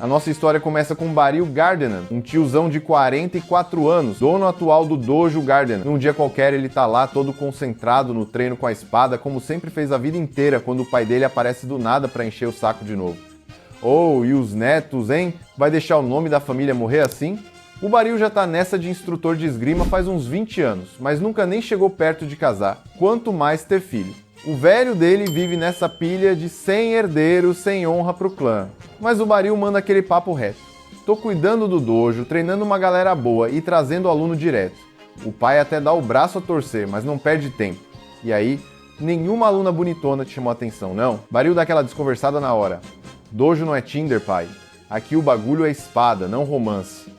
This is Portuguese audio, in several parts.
A nossa história começa com Baril Gardenan, um tiozão de 44 anos, dono atual do Dojo Gardenan. Num dia qualquer ele tá lá todo concentrado no treino com a espada, como sempre fez a vida inteira, quando o pai dele aparece do nada pra encher o saco de novo. Oh, e os netos, hein? Vai deixar o nome da família morrer assim? O Baril já tá nessa de instrutor de esgrima faz uns 20 anos, mas nunca nem chegou perto de casar, quanto mais ter filho. O velho dele vive nessa pilha de sem herdeiros, sem honra pro clã. Mas o Baril manda aquele papo reto. Tô cuidando do dojo, treinando uma galera boa e trazendo o aluno direto. O pai até dá o braço a torcer, mas não perde tempo. E aí, nenhuma aluna bonitona te chamou atenção, não? Baril dá aquela desconversada na hora. Dojo não é Tinder, pai. Aqui o bagulho é espada, não romance.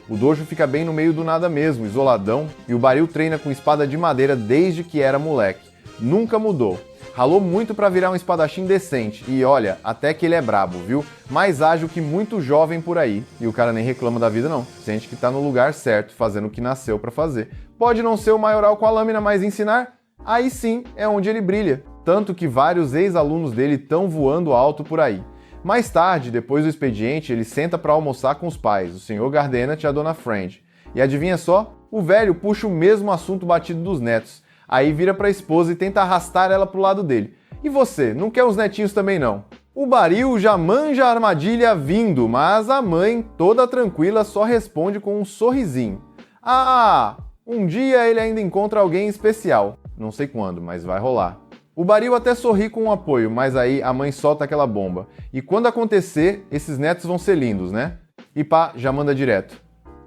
O dojo fica bem no meio do nada mesmo, isoladão, e o Baril treina com espada de madeira desde que era moleque. Nunca mudou. Ralou muito pra virar um espadachim decente, e olha, até que ele é brabo, viu? Mais ágil que muito jovem por aí. E o cara nem reclama da vida não, sente que tá no lugar certo, fazendo o que nasceu pra fazer. Pode não ser o maioral com a lâmina, mas ensinar? Aí sim é onde ele brilha. Tanto que vários ex-alunos dele tão voando alto por aí. Mais tarde, depois do expediente, ele senta pra almoçar com os pais, o Sr. Gardenat e a Dona Friend. E adivinha só? O velho puxa o mesmo assunto batido dos netos. Aí vira pra esposa e tenta arrastar ela pro lado dele. E você, não quer os netinhos também não? O Baril já manja a armadilha vindo, mas a mãe, toda tranquila, só responde com um sorrisinho. Ah, um dia ele ainda encontra alguém especial. Não sei quando, mas vai rolar. O Baril até sorri com o apoio, mas aí a mãe solta aquela bomba. E quando acontecer, esses netos vão ser lindos, né? E pá, já manda direto.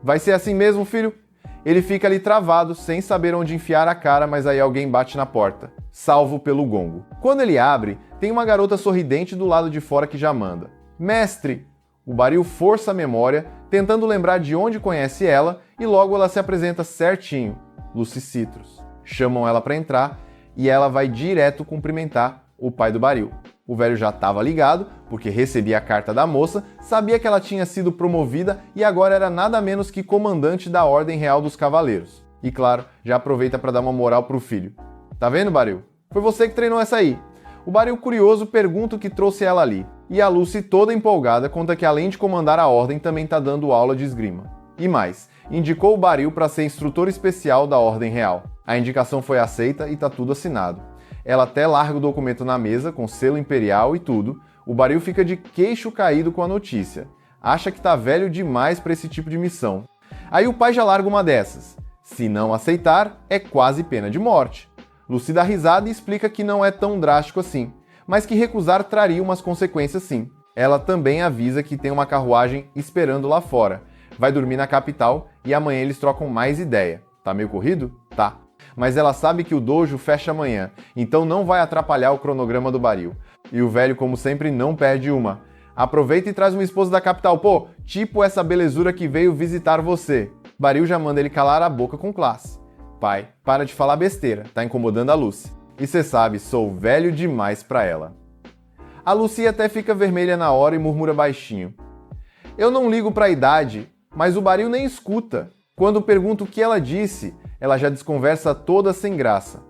Vai ser assim mesmo, filho? Ele fica ali travado, sem saber onde enfiar a cara, mas aí alguém bate na porta, salvo pelo gongo. Quando ele abre, tem uma garota sorridente do lado de fora que já manda. Mestre! O Baril força a memória, tentando lembrar de onde conhece ela, e logo ela se apresenta certinho. Lucy Citrus. Chamam ela para entrar, e ela vai direto cumprimentar o pai do Baril. O velho já estava ligado, porque recebia a carta da moça, sabia que ela tinha sido promovida e agora era nada menos que comandante da Ordem Real dos Cavaleiros. E claro, já aproveita para dar uma moral pro filho. Tá vendo, Baril? Foi você que treinou essa aí. O Baril curioso pergunta o que trouxe ela ali. E a Lucy, toda empolgada, conta que além de comandar a Ordem, também tá dando aula de esgrima. E mais, indicou o Baril para ser instrutor especial da Ordem Real. A indicação foi aceita e tá tudo assinado. Ela até larga o documento na mesa, com selo imperial e tudo. O Baril fica de queixo caído com a notícia. Acha que tá velho demais para esse tipo de missão. Aí o pai já larga uma dessas. Se não aceitar, é quase pena de morte. Lucy dá risada e explica que não é tão drástico assim, mas que recusar traria umas consequências sim. Ela também avisa que tem uma carruagem esperando lá fora. Vai dormir na capital e amanhã eles trocam mais ideia. Tá meio corrido? Tá. Mas ela sabe que o dojo fecha amanhã, então não vai atrapalhar o cronograma do Baril. E o velho, como sempre, não perde uma. Aproveita e traz uma esposa da capital, pô, tipo essa belezura que veio visitar você. Baril já manda ele calar a boca com classe. Pai, para de falar besteira, tá incomodando a Lucy. E cê sabe, sou velho demais pra ela. A Lucy até fica vermelha na hora e murmura baixinho. Eu não ligo pra idade, mas o Baril nem escuta. Quando pergunto o que ela disse, ela já desconversa toda sem graça.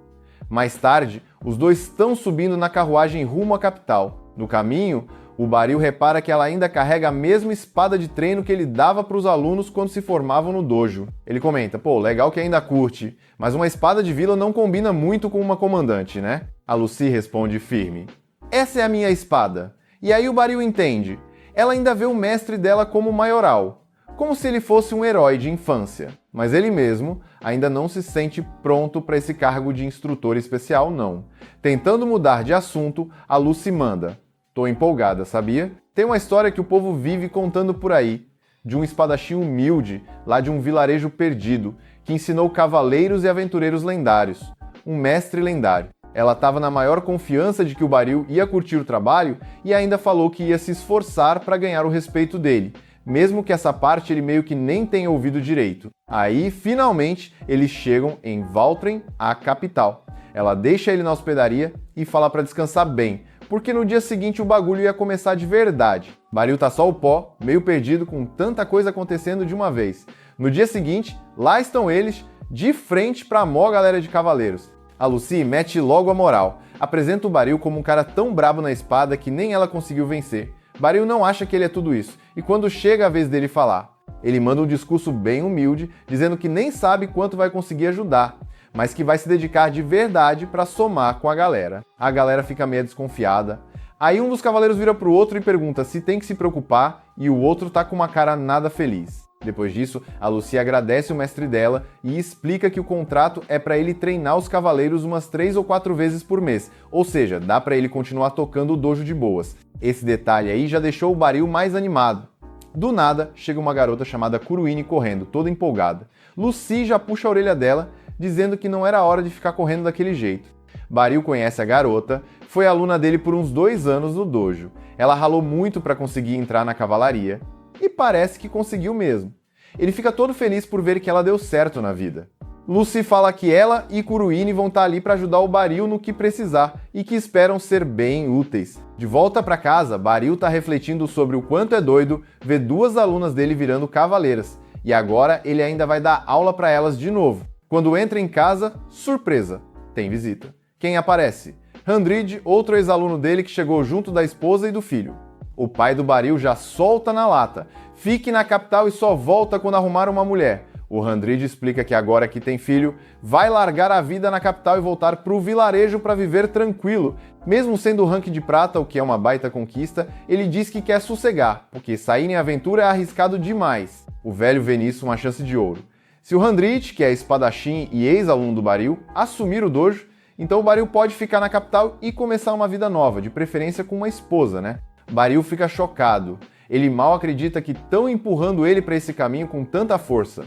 Mais tarde, os dois estão subindo na carruagem rumo à capital. No caminho, o Baril repara que ela ainda carrega a mesma espada de treino que ele dava para os alunos quando se formavam no dojo. Ele comenta, pô, legal que ainda curte, mas uma espada de vila não combina muito com uma comandante, né? A Lucy responde firme. Essa é a minha espada. E aí o Baril entende. Ela ainda vê o mestre dela como maioral. Como se ele fosse um herói de infância. Mas ele mesmo ainda não se sente pronto para esse cargo de instrutor especial, não. Tentando mudar de assunto, a Lucy manda. Tô empolgada, sabia? Tem uma história que o povo vive contando por aí, de um espadachim humilde, lá de um vilarejo perdido, que ensinou cavaleiros e aventureiros lendários. Um mestre lendário. Ela estava na maior confiança de que o Baril ia curtir o trabalho e ainda falou que ia se esforçar para ganhar o respeito dele, mesmo que essa parte ele meio que nem tenha ouvido direito. Aí, finalmente, eles chegam em Valtren, a capital. Ela deixa ele na hospedaria e fala para descansar bem, porque no dia seguinte o bagulho ia começar de verdade. Baril tá só o pó, meio perdido com tanta coisa acontecendo de uma vez. No dia seguinte, lá estão eles, de frente pra mó galera de cavaleiros. A Lucy mete logo a moral, apresenta o Baril como um cara tão brabo na espada que nem ela conseguiu vencer. Baril não acha que ele é tudo isso, e quando chega a vez dele falar, ele manda um discurso bem humilde, dizendo que nem sabe quanto vai conseguir ajudar, mas que vai se dedicar de verdade para somar com a galera. A galera fica meio desconfiada. Aí um dos cavaleiros vira pro outro e pergunta se tem que se preocupar, e o outro tá com uma cara nada feliz. Depois disso, a Lucy agradece o mestre dela e explica que o contrato é para ele treinar os cavaleiros umas 3 ou 4 vezes por mês, ou seja, dá para ele continuar tocando o dojo de boas. Esse detalhe aí já deixou o Baril mais animado. Do nada, chega uma garota chamada Kuruine correndo, toda empolgada. Lucy já puxa a orelha dela, dizendo que não era hora de ficar correndo daquele jeito. Baril conhece a garota, foi aluna dele por uns 2 anos no dojo. Ela ralou muito para conseguir entrar na cavalaria, e parece que conseguiu mesmo. Ele fica todo feliz por ver que ela deu certo na vida. Lucy fala que ela e Kuruine vão estar ali para ajudar o Baril no que precisar e que esperam ser bem úteis. De volta para casa, Baril tá refletindo sobre o quanto é doido ver 2 alunas dele virando cavaleiras, e agora ele ainda vai dar aula para elas de novo. Quando entra em casa, surpresa, tem visita. Quem aparece? Handrid, outro ex-aluno dele que chegou junto da esposa e do filho. O pai do Baril já solta na lata. Fique na capital e só volta quando arrumar uma mulher. O Handrid explica que agora que tem filho, vai largar a vida na capital e voltar pro vilarejo para viver tranquilo. Mesmo sendo o rank de prata, o que é uma baita conquista, ele diz que quer sossegar, porque sair em aventura é arriscado demais. O velho vê nisso uma chance de ouro. Se o Handrid, que é espadachim e ex-aluno do Baril, assumir o dojo, então o Baril pode ficar na capital e começar uma vida nova, de preferência com uma esposa, né? Baril fica chocado. Ele mal acredita que estão empurrando ele para esse caminho com tanta força.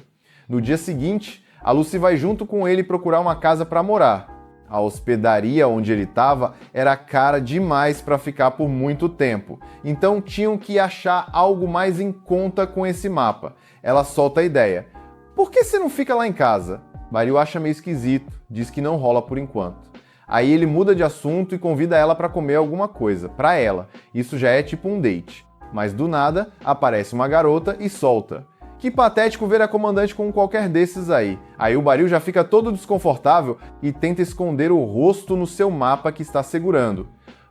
No dia seguinte, a Lucy vai junto com ele procurar uma casa para morar. A hospedaria onde ele estava era cara demais para ficar por muito tempo, então tinham que achar algo mais em conta com esse mapa. Ela solta a ideia. Por que você não fica lá em casa? Baril acha meio esquisito, diz que não rola por enquanto. Aí ele muda de assunto e convida ela para comer alguma coisa, para ela. Isso já é tipo um date. Mas do nada, aparece uma garota e solta. Que patético ver a comandante com qualquer desses aí. Aí o Baril já fica todo desconfortável e tenta esconder o rosto no seu mapa que está segurando.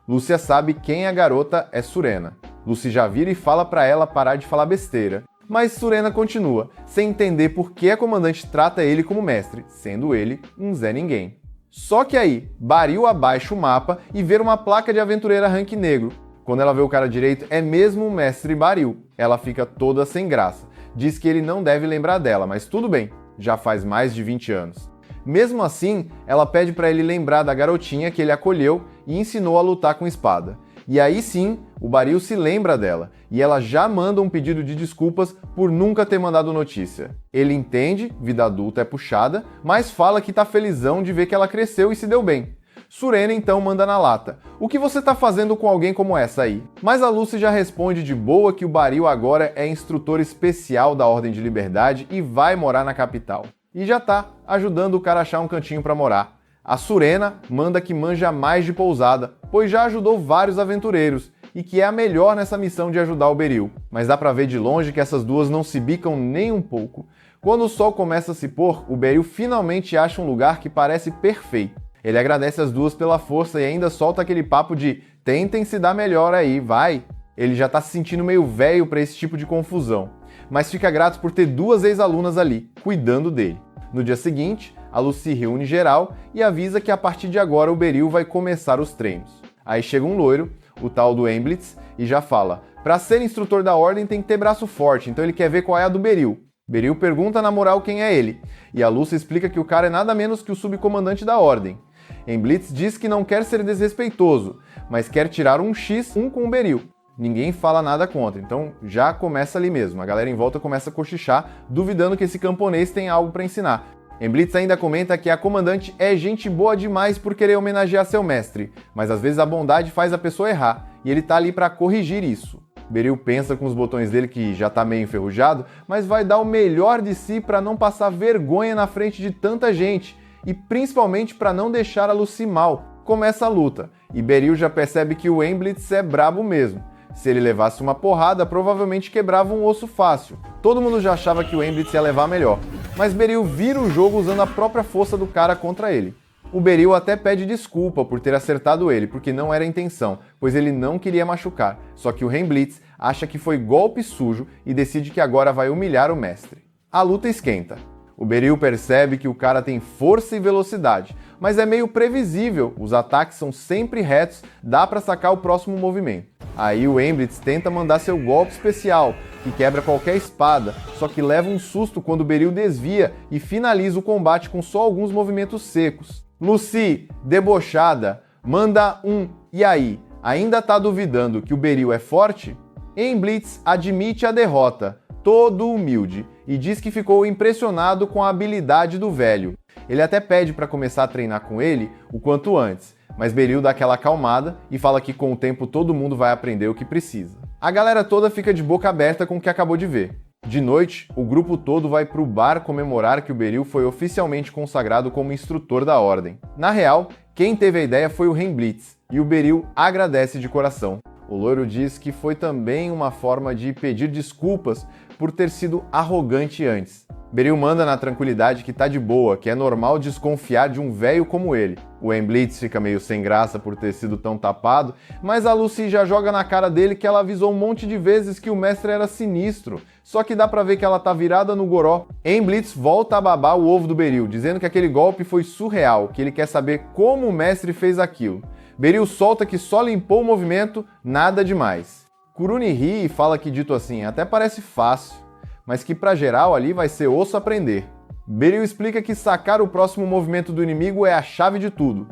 Lúcia sabe quem a garota é Surena. Lucy já vira e fala para ela parar de falar besteira. Mas Surena continua, sem entender por que a comandante trata ele como mestre, sendo ele um Zé Ninguém. Só que aí, Baril abaixa o mapa e vê uma placa de aventureira rank negro. Quando ela vê o cara direito, é mesmo o mestre Baril. Ela fica toda sem graça. Diz que ele não deve lembrar dela, mas tudo bem, já faz mais de 20 anos. Mesmo assim, ela pede para ele lembrar da garotinha que ele acolheu e ensinou a lutar com espada. E aí sim, o Baril se lembra dela, e ela já manda um pedido de desculpas por nunca ter mandado notícia. Ele entende, vida adulta é puxada, mas fala que tá felizão de ver que ela cresceu e se deu bem. Surena então manda na lata. O que você tá fazendo com alguém como essa aí? Mas a Lucy já responde de boa que o Baril agora é instrutor especial da Ordem de Liberdade e vai morar na capital. E já tá ajudando o cara a achar um cantinho pra morar. A Surena manda que manja mais de pousada, pois já ajudou vários aventureiros, e que é a melhor nessa missão de ajudar o Beril. Mas dá pra ver de longe que essas duas não se bicam nem um pouco. Quando o sol começa a se pôr, o Beril finalmente acha um lugar que parece perfeito. Ele agradece as duas pela força e ainda solta aquele papo de tentem se dar melhor aí, vai. Ele já tá se sentindo meio velho pra esse tipo de confusão, mas fica grato por ter duas ex-alunas ali, cuidando dele. No dia seguinte, a Lucy reúne geral e avisa que a partir de agora o Beril vai começar os treinos. Aí chega um loiro, o tal do Emblitz, e já fala, pra ser instrutor da ordem tem que ter braço forte, então ele quer ver qual é a do Beril. Beril pergunta na moral quem é ele, e a Lucy explica que o cara é nada menos que o subcomandante da ordem. Emblitz diz que não quer ser desrespeitoso, mas quer tirar um X1 com o Beril. Ninguém fala nada contra, então já começa ali mesmo. A galera em volta começa a cochichar, duvidando que esse camponês tem algo para ensinar. Emblitz ainda comenta que a comandante é gente boa demais por querer homenagear seu mestre, mas às vezes a bondade faz a pessoa errar, e ele tá ali para corrigir isso. Beril pensa com os botões dele que já tá meio enferrujado, mas vai dar o melhor de si para não passar vergonha na frente de tanta gente, e principalmente para não deixar a Lucy mal. Começa a luta, e Beril já percebe que o Emblitz é brabo mesmo. Se ele levasse uma porrada, provavelmente quebrava um osso fácil. Todo mundo já achava que o Emblitz ia levar melhor, mas Beril vira o jogo usando a própria força do cara contra ele. O Beryl até pede desculpa por ter acertado ele, porque não era a intenção, pois ele não queria machucar. Só que o Helmblitz acha que foi golpe sujo e decide que agora vai humilhar o mestre. A luta esquenta. O Beryl percebe que o cara tem força e velocidade, mas é meio previsível, os ataques são sempre retos, dá pra sacar o próximo movimento. Aí o Helmblitz tenta mandar seu golpe especial, que quebra qualquer espada, só que leva um susto quando o Beryl desvia e finaliza o combate com só alguns movimentos secos. Lucy, debochada, manda um "e aí, ainda tá duvidando que o Beryl é forte?" Helmblitz admite a derrota, todo humilde, e diz que ficou impressionado com a habilidade do velho. Ele até pede para começar a treinar com ele o quanto antes, mas Beryl dá aquela acalmada e fala que com o tempo todo mundo vai aprender o que precisa. A galera toda fica de boca aberta com o que acabou de ver. De noite, o grupo todo vai pro bar comemorar que o Beryl foi oficialmente consagrado como instrutor da ordem. Na real, quem teve a ideia foi o Helmblitz, e o Beryl agradece de coração. O loiro diz que foi também uma forma de pedir desculpas por ter sido arrogante antes. Beryl manda na tranquilidade que tá de boa, que é normal desconfiar de um velho como ele. O Helmblitz fica meio sem graça por ter sido tão tapado, mas a Lucy já joga na cara dele que ela avisou um monte de vezes que o mestre era sinistro, só que dá pra ver que ela tá virada no goró. Helmblitz volta a babar o ovo do Beryl, dizendo que aquele golpe foi surreal, que ele quer saber como o mestre fez aquilo. Beryl solta que só limpou o movimento, nada demais. Kurune ri e fala que, dito assim, até parece fácil, mas que pra geral ali vai ser osso aprender. Beryl explica que sacar o próximo movimento do inimigo é a chave de tudo,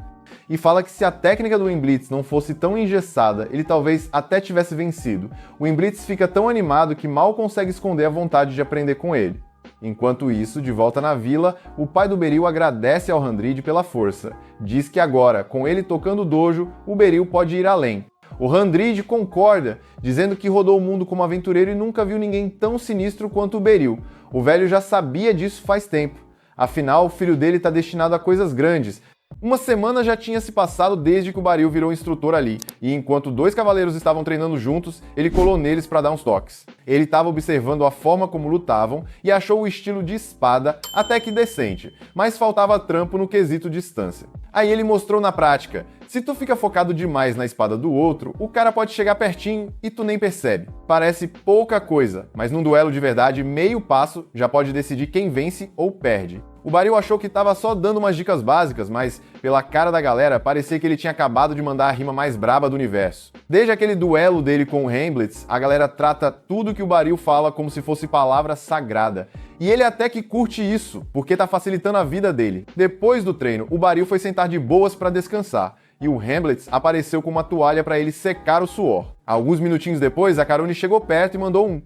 e fala que se a técnica do Helmblitz não fosse tão engessada, ele talvez até tivesse vencido. O Helmblitz fica tão animado que mal consegue esconder a vontade de aprender com ele. Enquanto isso, de volta na vila, o pai do Beryl agradece ao Handrid pela força. Diz que agora, com ele tocando o dojo, o Beryl pode ir além. O Handrid concorda, dizendo que rodou o mundo como aventureiro e nunca viu ninguém tão sinistro quanto o Beryl. O velho já sabia disso faz tempo. Afinal, o filho dele está destinado a coisas grandes. Uma semana já tinha se passado desde que o Beryl virou instrutor ali, e enquanto dois cavaleiros estavam treinando juntos, ele colou neles para dar uns toques. Ele estava observando a forma como lutavam e achou o estilo de espada até que decente, mas faltava trampo no quesito distância. Aí ele mostrou na prática: se tu fica focado demais na espada do outro, o cara pode chegar pertinho e tu nem percebe. Parece pouca coisa, mas num duelo de verdade, meio passo já pode decidir quem vence ou perde. O Beryl achou que estava só dando umas dicas básicas, mas pela cara da galera parecia que ele tinha acabado de mandar a rima mais braba do universo. Desde aquele duelo dele com o Helmblitz, a galera trata tudo que o Beryl fala como se fosse palavra sagrada. E ele até que curte isso, porque tá facilitando a vida dele. Depois do treino, o Beryl foi sentar de boas para descansar, e o Helmblitz apareceu com uma toalha para ele secar o suor. Alguns minutinhos depois, a Karune chegou perto e mandou um: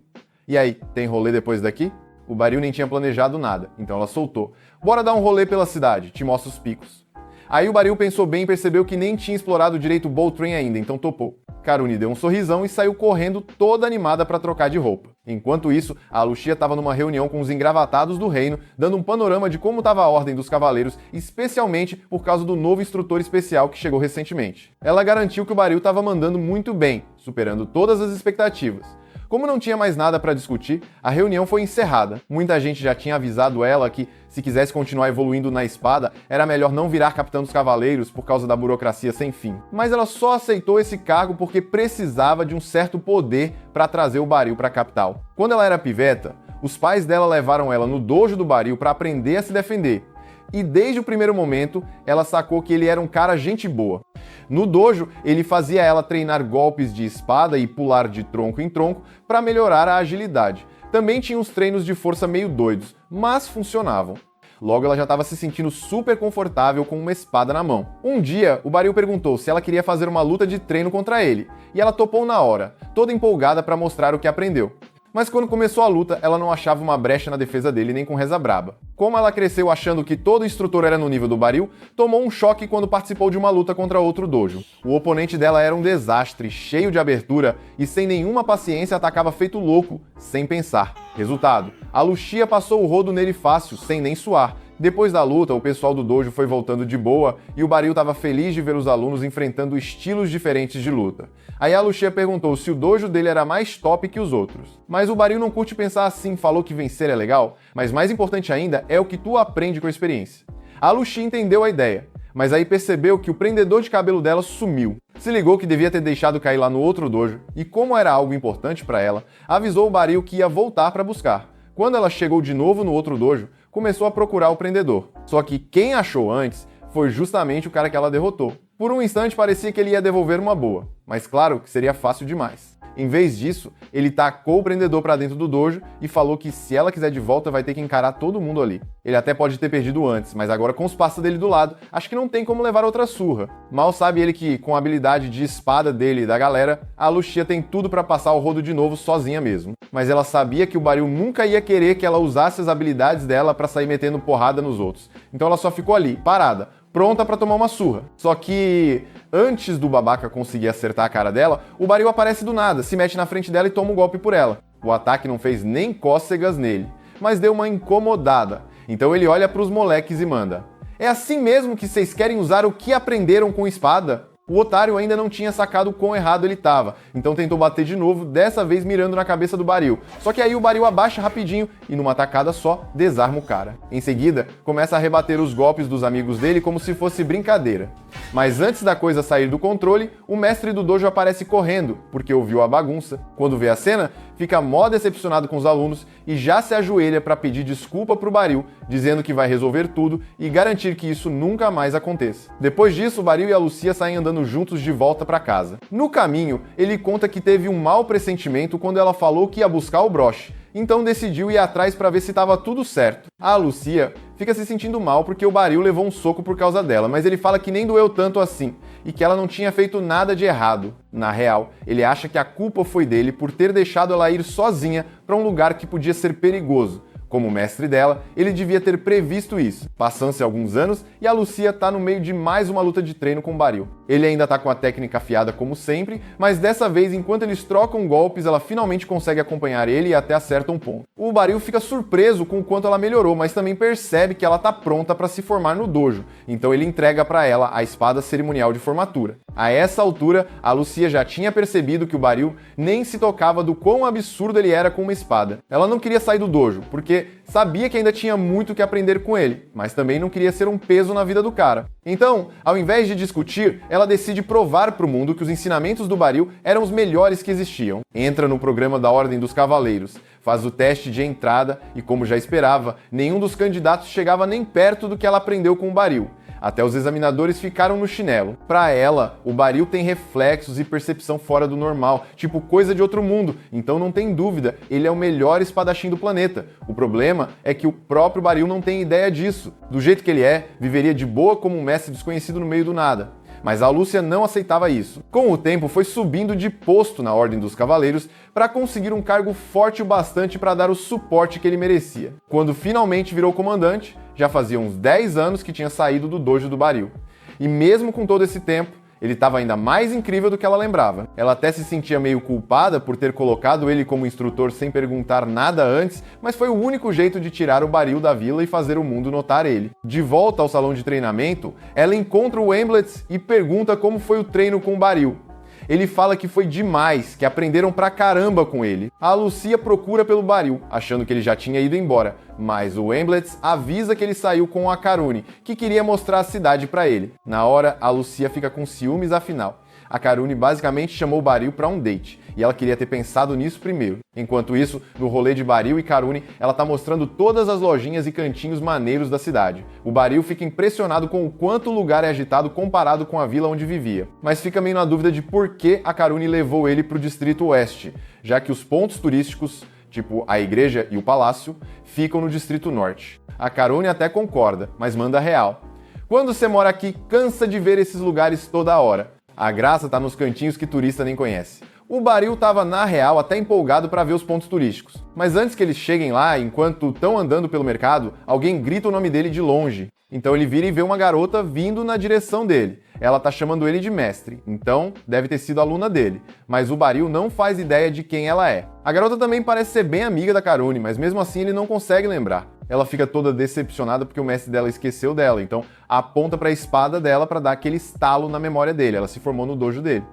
"E aí, tem rolê depois daqui?" O Beryl nem tinha planejado nada, então ela soltou: "Bora dar um rolê pela cidade, te mostro os picos." Aí o Beryl pensou bem e percebeu que nem tinha explorado direito o Bow Train ainda, então topou. Karune deu um sorrisão e saiu correndo toda animada para trocar de roupa. Enquanto isso, a Lucia estava numa reunião com os engravatados do reino, dando um panorama de como estava a ordem dos cavaleiros, especialmente por causa do novo instrutor especial que chegou recentemente. Ela garantiu que o Beryl estava mandando muito bem, superando todas as expectativas. Como não tinha mais nada para discutir, a reunião foi encerrada. Muita gente já tinha avisado ela que, se quisesse continuar evoluindo na espada, era melhor não virar capitã dos cavaleiros por causa da burocracia sem fim. Mas ela só aceitou esse cargo porque precisava de um certo poder para trazer o Beryl para a capital. Quando ela era piveta, os pais dela levaram ela no dojo do Beryl para aprender a se defender. E desde o primeiro momento, ela sacou que ele era um cara gente boa. No dojo, ele fazia ela treinar golpes de espada e pular de tronco em tronco para melhorar a agilidade. Também tinha uns treinos de força meio doidos, mas funcionavam. Logo, ela já estava se sentindo super confortável com uma espada na mão. Um dia, o Beryl perguntou se ela queria fazer uma luta de treino contra ele, e ela topou na hora, toda empolgada para mostrar o que aprendeu. Mas quando começou a luta, ela não achava uma brecha na defesa dele nem com reza braba. Como ela cresceu achando que todo instrutor era no nível do Beryl, tomou um choque quando participou de uma luta contra outro dojo. O oponente dela era um desastre, cheio de abertura e sem nenhuma paciência atacava feito louco, sem pensar. Resultado: a Lucia passou o rodo nele fácil, sem nem suar. Depois da luta, o pessoal do dojo foi voltando de boa e o Beryl estava feliz de ver os alunos enfrentando estilos diferentes de luta. Aí a Lucia perguntou se o dojo dele era mais top que os outros. Mas o Beryl não curte pensar assim, falou que vencer é legal, mas mais importante ainda é o que tu aprende com a experiência. A Lucia entendeu a ideia, mas aí percebeu que o prendedor de cabelo dela sumiu. Se ligou que devia ter deixado cair lá no outro dojo e, como era algo importante para ela, avisou o Baril que ia voltar para buscar. Quando ela chegou de novo no outro dojo, começou a procurar o prendedor. Só que quem achou antes foi justamente o cara que ela derrotou. Por um instante parecia que ele ia devolver uma boa, mas claro que seria fácil demais. Em vez disso, ele tacou o prendedor pra dentro do dojo e falou que se ela quiser de volta vai ter que encarar todo mundo ali. Ele até pode ter perdido antes, mas agora com os passos dele do lado, acho que não tem como levar outra surra. Mal sabe ele que, com a habilidade de espada dele e da galera, a Lucia tem tudo pra passar o rodo de novo sozinha mesmo. Mas ela sabia que o Baril nunca ia querer que ela usasse as habilidades dela pra sair metendo porrada nos outros. Então ela só ficou ali, parada, pronta pra tomar uma surra. Só que antes do babaca conseguir acertar a cara dela, o Baril aparece do nada, se mete na frente dela e toma um golpe por ela. O ataque não fez nem cócegas nele, mas deu uma incomodada. Então ele olha pros moleques e manda: "É assim mesmo que vocês querem usar o que aprenderam com espada?" O otário ainda não tinha sacado o quão errado ele estava, então tentou bater de novo, dessa vez mirando na cabeça do Baril. Só que aí o Baril abaixa rapidinho e numa tacada só, desarma o cara. Em seguida, começa a rebater os golpes dos amigos dele como se fosse brincadeira. Mas antes da coisa sair do controle, o mestre do dojo aparece correndo, porque ouviu a bagunça. Quando vê a cena, fica mó decepcionado com os alunos e já se ajoelha para pedir desculpa pro Baril, dizendo que vai resolver tudo e garantir que isso nunca mais aconteça. Depois disso, o Baril e a Lucia saem andando juntos de volta para casa. No caminho, ele conta que teve um mau pressentimento quando ela falou que ia buscar o broche, então decidiu ir atrás para ver se estava tudo certo. A Lucia fica se sentindo mal porque o Baril levou um soco por causa dela, mas ele fala que nem doeu tanto assim e que ela não tinha feito nada de errado. Na real, ele acha que a culpa foi dele por ter deixado ela ir sozinha para um lugar que podia ser perigoso. Como mestre dela, ele devia ter previsto isso. Passam-se alguns anos e a Lucia tá no meio de mais uma luta de treino com o Baril. Ele ainda tá com a técnica afiada como sempre, mas dessa vez, enquanto eles trocam golpes, ela finalmente consegue acompanhar ele e até acerta um ponto. O Baril fica surpreso com o quanto ela melhorou, mas também percebe que ela tá pronta para se formar no dojo, então ele entrega para ela a espada cerimonial de formatura. A essa altura, a Lucia já tinha percebido que o Baril nem se tocava do quão absurdo ele era com uma espada. Ela não queria sair do dojo, porque sabia que ainda tinha muito que aprender com ele, mas também não queria ser um peso na vida do cara. Então, ao invés de discutir, ela decide provar para o mundo que os ensinamentos do Baril eram os melhores que existiam. Entra no programa da Ordem dos Cavaleiros, faz o teste de entrada e, como já esperava, nenhum dos candidatos chegava nem perto do que ela aprendeu com o Baril. Até os examinadores ficaram no chinelo. Para ela, o Baril tem reflexos e percepção fora do normal, tipo coisa de outro mundo, então não tem dúvida, ele é o melhor espadachim do planeta. O problema é que o próprio Baril não tem ideia disso. Do jeito que ele é, viveria de boa como um mestre desconhecido no meio do nada. Mas a Lúcia não aceitava isso. Com o tempo, foi subindo de posto na Ordem dos Cavaleiros para conseguir um cargo forte o bastante para dar o suporte que ele merecia. Quando finalmente virou comandante, já fazia uns 10 anos que tinha saído do dojo do Baril. E mesmo com todo esse tempo, ele estava ainda mais incrível do que ela lembrava. Ela até se sentia meio culpada por ter colocado ele como instrutor sem perguntar nada antes, mas foi o único jeito de tirar o Baril da vila e fazer o mundo notar ele. De volta ao salão de treinamento, ela encontra o Emblettz e pergunta como foi o treino com o Baril. Ele fala que foi demais, que aprenderam pra caramba com ele. A Lucia procura pelo Baril, achando que ele já tinha ido embora, mas o Emblettz avisa que ele saiu com a Karune, que queria mostrar a cidade pra ele. Na hora, a Lucia fica com ciúmes afinal. A Karune basicamente chamou o Baril pra um date, e ela queria ter pensado nisso primeiro. Enquanto isso, no rolê de Baril e Karune, ela tá mostrando todas as lojinhas e cantinhos maneiros da cidade. O Baril fica impressionado com o quanto o lugar é agitado comparado com a vila onde vivia, mas fica meio na dúvida de por que a Karune levou ele pro Distrito Oeste, já que os pontos turísticos, tipo a igreja e o palácio, ficam no Distrito Norte. A Karune até concorda, mas manda real. Quando você mora aqui, cansa de ver esses lugares toda hora. A graça tá nos cantinhos que turista nem conhece. O Baril estava, na real, até empolgado para ver os pontos turísticos. Mas antes que eles cheguem lá, enquanto estão andando pelo mercado, alguém grita o nome dele de longe. Então ele vira e vê uma garota vindo na direção dele. Ela tá chamando ele de mestre, então deve ter sido aluna dele. Mas o Baril não faz ideia de quem ela é. A garota também parece ser bem amiga da Karune, mas mesmo assim ele não consegue lembrar. Ela fica toda decepcionada porque o mestre dela esqueceu dela, então aponta para a espada dela para dar aquele estalo na memória dele. Ela se formou no dojo dele.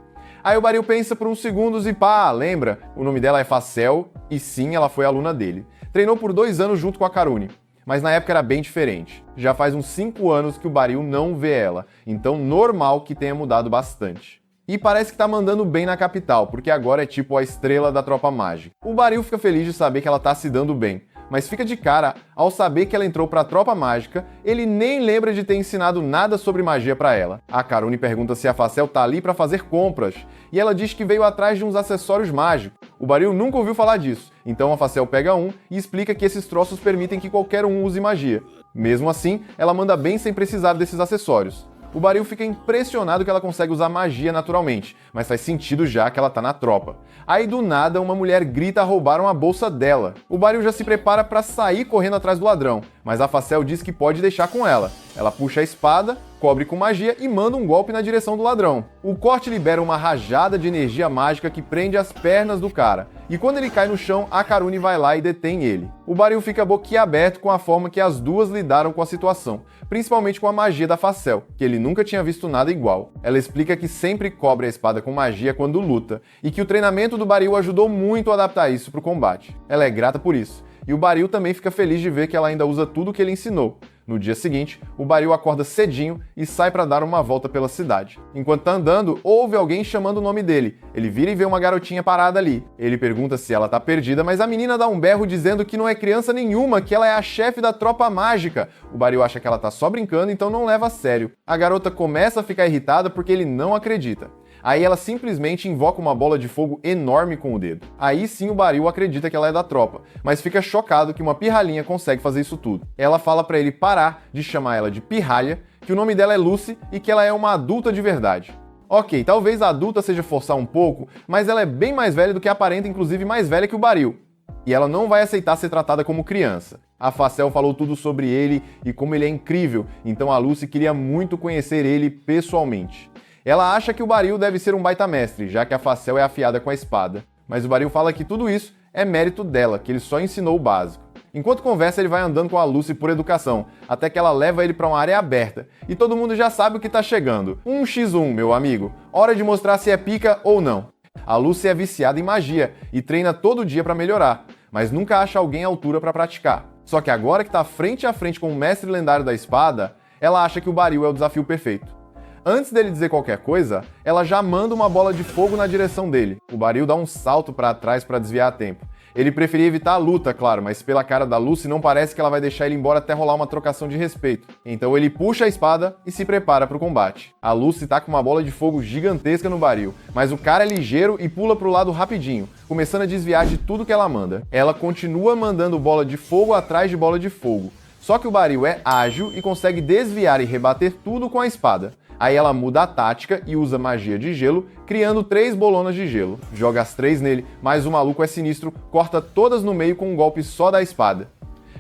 Aí o Baril pensa por uns segundos e pá, lembra? O nome dela é Facel e sim, ela foi aluna dele. Treinou por 2 anos junto com a Karune. Mas na época era bem diferente. Já faz uns 5 anos que o Baril não vê ela, então normal que tenha mudado bastante. E parece que tá mandando bem na capital, porque agora é tipo a estrela da tropa mágica. O Baril fica feliz de saber que ela tá se dando bem, mas fica de cara ao saber que ela entrou pra tropa mágica, ele nem lembra de ter ensinado nada sobre magia pra ela. A Karune pergunta se a Facel tá ali pra fazer compras, e ela diz que veio atrás de uns acessórios mágicos. O Baril nunca ouviu falar disso, então a Facel pega um e explica que esses troços permitem que qualquer um use magia. Mesmo assim, ela manda bem sem precisar desses acessórios. O Baril fica impressionado que ela consegue usar magia naturalmente, mas faz sentido já que ela tá na tropa. Aí do nada, uma mulher grita roubaram a bolsa dela. O Baril já se prepara para sair correndo atrás do ladrão, mas a Facel diz que pode deixar com ela. Ela puxa a espada, cobre com magia e manda um golpe na direção do ladrão. O corte libera uma rajada de energia mágica que prende as pernas do cara, e quando ele cai no chão, a Karune vai lá e detém ele. O Baril fica boquiaberto com a forma que as duas lidaram com a situação, principalmente com a magia da Facel, que ele nunca tinha visto nada igual. Ela explica que sempre cobre a espada com magia quando luta, e que o treinamento do Baril ajudou muito a adaptar isso pro combate. Ela é grata por isso, e o Baril também fica feliz de ver que ela ainda usa tudo o que ele ensinou. No dia seguinte, o Baril acorda cedinho e sai para dar uma volta pela cidade. Enquanto tá andando, ouve alguém chamando o nome dele. Ele vira e vê uma garotinha parada ali. Ele pergunta se ela tá perdida, mas a menina dá um berro dizendo que não é criança nenhuma, que ela é a chefe da tropa mágica. O Baril acha que ela tá só brincando, então não leva a sério. A garota começa a ficar irritada porque ele não acredita. Aí ela simplesmente invoca uma bola de fogo enorme com o dedo. Aí sim o Baril acredita que ela é da tropa, mas fica chocado que uma pirralhinha consegue fazer isso tudo. Ela fala pra ele parar de chamar ela de pirralha, que o nome dela é Lucy e que ela é uma adulta de verdade. Ok, talvez a adulta seja forçar um pouco, mas ela é bem mais velha do que aparenta, inclusive mais velha que o Baril. E ela não vai aceitar ser tratada como criança. A Facel falou tudo sobre ele e como ele é incrível, então a Lucy queria muito conhecer ele pessoalmente. Ela acha que o Baril deve ser um baita mestre, já que a Facel é afiada com a espada. Mas o Baril fala que tudo isso é mérito dela, que ele só ensinou o básico. Enquanto conversa, ele vai andando com a Lucy por educação, até que ela leva ele para uma área aberta, e todo mundo já sabe o que tá chegando. 1x1, meu amigo. Hora de mostrar se é pica ou não. A Lucy é viciada em magia e treina todo dia para melhorar, mas nunca acha alguém à altura para praticar. Só que agora que tá frente a frente com o mestre lendário da espada, ela acha que o Baril é o desafio perfeito. Antes dele dizer qualquer coisa, ela já manda uma bola de fogo na direção dele. O Baril dá um salto para trás para desviar a tempo. Ele preferia evitar a luta, claro, mas pela cara da Lucy não parece que ela vai deixar ele embora até rolar uma trocação de respeito. Então ele puxa a espada e se prepara para o combate. A Lucy tá com uma bola de fogo gigantesca no Baril, mas o cara é ligeiro e pula pro lado rapidinho, começando a desviar de tudo que ela manda. Ela continua mandando bola de fogo atrás de bola de fogo. Só que o Baril é ágil e consegue desviar e rebater tudo com a espada. Aí ela muda a tática e usa magia de gelo, criando 3 bolonas de gelo. Joga as 3 nele, mas o maluco é sinistro, corta todas no meio com um golpe só da espada.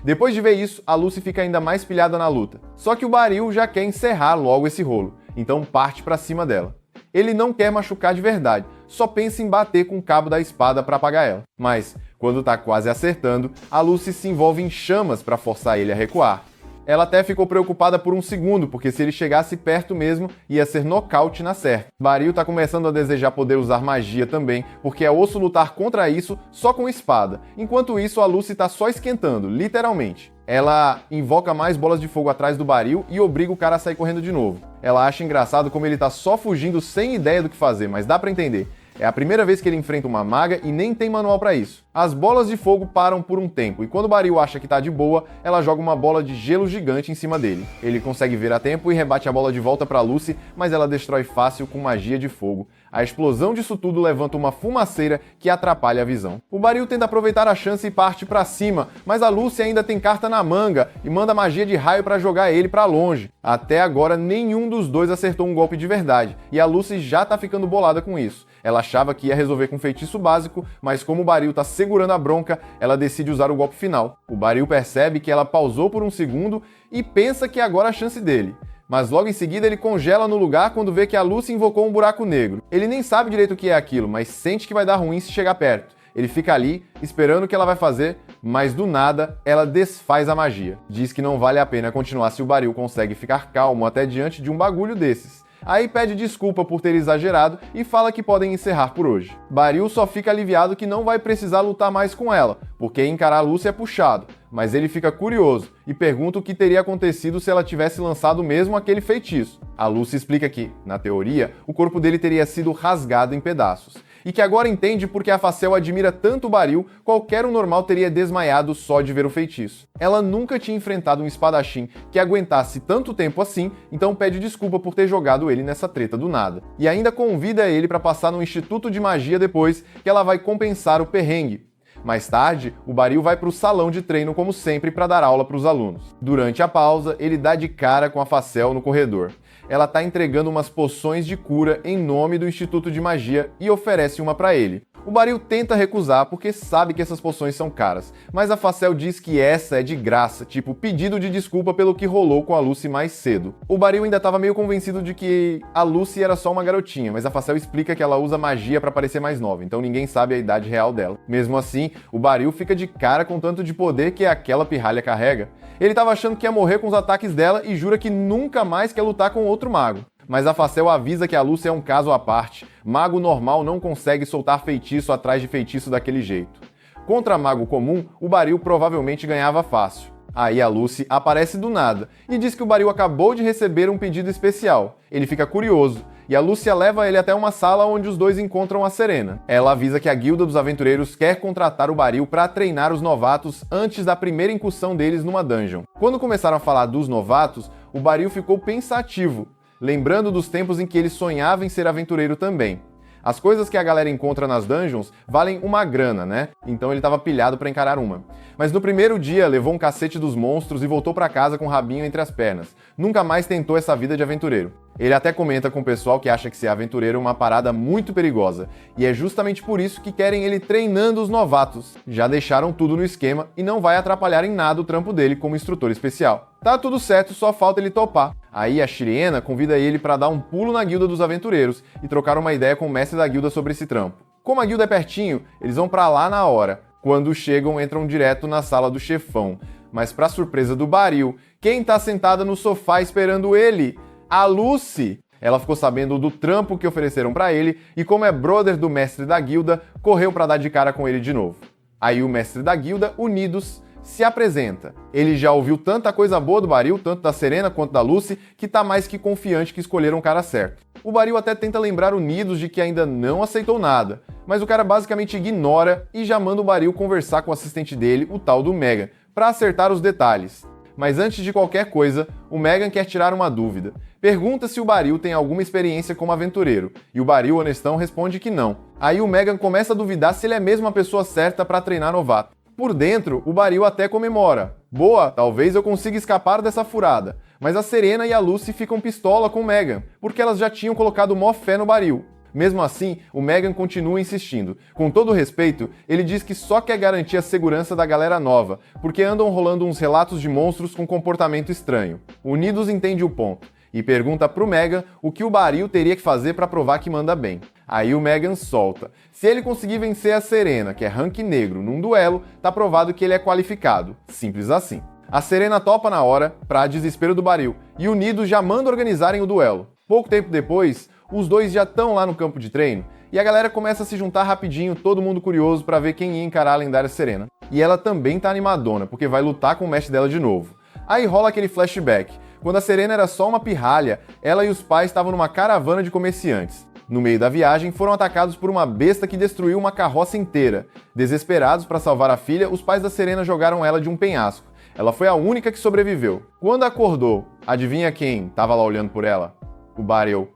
Depois de ver isso, a Lucy fica ainda mais pilhada na luta. Só que o Baril já quer encerrar logo esse rolo, então parte pra cima dela. Ele não quer machucar de verdade, só pensa em bater com o cabo da espada para apagar ela. Mas, quando tá quase acertando, a Lucy se envolve em chamas para forçar ele a recuar. Ela até ficou preocupada por um segundo, porque se ele chegasse perto mesmo, ia ser nocaute na certa. Baril tá começando a desejar poder usar magia também, porque é osso lutar contra isso só com espada. Enquanto isso, a Lucy tá só esquentando, literalmente. Ela invoca mais bolas de fogo atrás do Baril e obriga o cara a sair correndo de novo. Ela acha engraçado como ele tá só fugindo sem ideia do que fazer, mas dá pra entender. É a primeira vez que ele enfrenta uma maga e nem tem manual pra isso. As bolas de fogo param por um tempo e quando o Baril acha que tá de boa, ela joga uma bola de gelo gigante em cima dele. Ele consegue ver a tempo e rebate a bola de volta pra Lucy, mas ela destrói fácil com magia de fogo. A explosão disso tudo levanta uma fumaceira que atrapalha a visão. O Baril tenta aproveitar a chance e parte pra cima, mas a Lucy ainda tem carta na manga e manda magia de raio pra jogar ele pra longe. Até agora, nenhum dos dois acertou um golpe de verdade, e a Lucy já tá ficando bolada com isso. Ela achava que ia resolver com um feitiço básico, mas como o Baril tá segurando a bronca, ela decide usar o golpe final. O Baril percebe que ela pausou por um segundo e pensa que agora é a chance dele. Mas logo em seguida ele congela no lugar quando vê que a Lucy invocou um buraco negro. Ele nem sabe direito o que é aquilo, mas sente que vai dar ruim se chegar perto. Ele fica ali, esperando o que ela vai fazer, mas do nada, ela desfaz a magia. Diz que não vale a pena continuar se o Baril consegue ficar calmo até diante de um bagulho desses. Aí pede desculpa por ter exagerado e fala que podem encerrar por hoje. Baril só fica aliviado que não vai precisar lutar mais com ela, porque encarar a Lucy é puxado, mas ele fica curioso e pergunta o que teria acontecido se ela tivesse lançado mesmo aquele feitiço. A Lucy explica que, na teoria, o corpo dele teria sido rasgado em pedaços, e que agora entende porque a Facel admira tanto o baril, qualquer um normal teria desmaiado só de ver o feitiço. Ela nunca tinha enfrentado um espadachim que aguentasse tanto tempo assim, então pede desculpa por ter jogado ele nessa treta do nada. E ainda convida ele para passar no Instituto de Magia depois, que ela vai compensar o perrengue. Mais tarde, o baril vai para o salão de treino como sempre para dar aula para os alunos. Durante a pausa, ele dá de cara com a Facel no corredor. Ela está entregando umas poções de cura em nome do Instituto de Magia e oferece uma para ele. O baril tenta recusar porque sabe que essas poções são caras, mas a Facel diz que essa é de graça, tipo pedido de desculpa pelo que rolou com a Lucy mais cedo. O baril ainda estava meio convencido de que a Lucy era só uma garotinha, mas a Facel explica que ela usa magia para parecer mais nova, então ninguém sabe a idade real dela. Mesmo assim, o baril fica de cara com tanto de poder que aquela pirralha carrega. Ele estava achando que ia morrer com os ataques dela e jura que nunca mais quer lutar com outro mago. Mas a Facel avisa que a Lucy é um caso à parte. Mago normal não consegue soltar feitiço atrás de feitiço daquele jeito. Contra mago comum, o baril provavelmente ganhava fácil. Aí a Lucy aparece do nada e diz que o baril acabou de receber um pedido especial. Ele fica curioso e a Lúcia leva ele até uma sala onde os dois encontram a Serena. Ela avisa que a Guilda dos Aventureiros quer contratar o baril para treinar os novatos antes da primeira incursão deles numa dungeon. Quando começaram a falar dos novatos, o baril ficou pensativo, lembrando dos tempos em que ele sonhava em ser aventureiro também. As coisas que a galera encontra nas dungeons valem uma grana, né? Então ele estava pilhado para encarar uma. Mas no primeiro dia levou um cacete dos monstros e voltou para casa com o rabinho entre as pernas. Nunca mais tentou essa vida de aventureiro. Ele até comenta com o pessoal que acha que ser aventureiro é uma parada muito perigosa, e é justamente por isso que querem ele treinando os novatos. Já deixaram tudo no esquema e não vai atrapalhar em nada o trampo dele como instrutor especial. Tá tudo certo, só falta ele topar. Aí a Shiriena convida ele para dar um pulo na Guilda dos Aventureiros e trocar uma ideia com o mestre da guilda sobre esse trampo. Como a guilda é pertinho, eles vão para lá na hora. Quando chegam, entram direto na sala do chefão. Mas para surpresa do baril, quem tá sentada no sofá esperando ele? A Lucy! Ela ficou sabendo do trampo que ofereceram para ele e, como é brother do mestre da guilda, correu para dar de cara com ele de novo. Aí o mestre da guilda, Unidos, se apresenta. Ele já ouviu tanta coisa boa do baril, tanto da Serena quanto da Lucy, que tá mais que confiante que escolheram o cara certo. O baril até tenta lembrar Unidos de que ainda não aceitou nada, mas o cara basicamente ignora e já manda o baril conversar com o assistente dele, o tal do Megan, para acertar os detalhes. Mas antes de qualquer coisa, o Megan quer tirar uma dúvida. Pergunta se o baril tem alguma experiência como aventureiro, e o baril honestão responde que não. Aí o Megan começa a duvidar se ele é mesmo a pessoa certa para treinar novato. Por dentro, o baril até comemora. Boa, talvez eu consiga escapar dessa furada. Mas a Serena e a Lucy ficam pistola com o Megan, porque elas já tinham colocado mó fé no baril. Mesmo assim, o Megan continua insistindo. Com todo respeito, ele diz que só quer garantir a segurança da galera nova, porque andam rolando uns relatos de monstros com comportamento estranho. Unidos entende o ponto e pergunta pro Megan o que o baril teria que fazer para provar que manda bem. Aí o Megan solta. Se ele conseguir vencer a Serena, que é rank negro, num duelo, tá provado que ele é qualificado. Simples assim. A Serena topa na hora, pra desespero do baril, e Unidos já manda organizarem o duelo. Pouco tempo depois, os dois já estão lá no campo de treino, e a galera começa a se juntar rapidinho, todo mundo curioso pra ver quem ia encarar a lendária Serena. E ela também tá animadona, porque vai lutar com o mestre dela de novo. Aí rola aquele flashback. Quando a Serena era só uma pirralha, ela e os pais estavam numa caravana de comerciantes. No meio da viagem, foram atacados por uma besta que destruiu uma carroça inteira. Desesperados para salvar a filha, os pais da Serena jogaram ela de um penhasco. Ela foi a única que sobreviveu. Quando acordou, adivinha quem estava lá olhando por ela? O baril.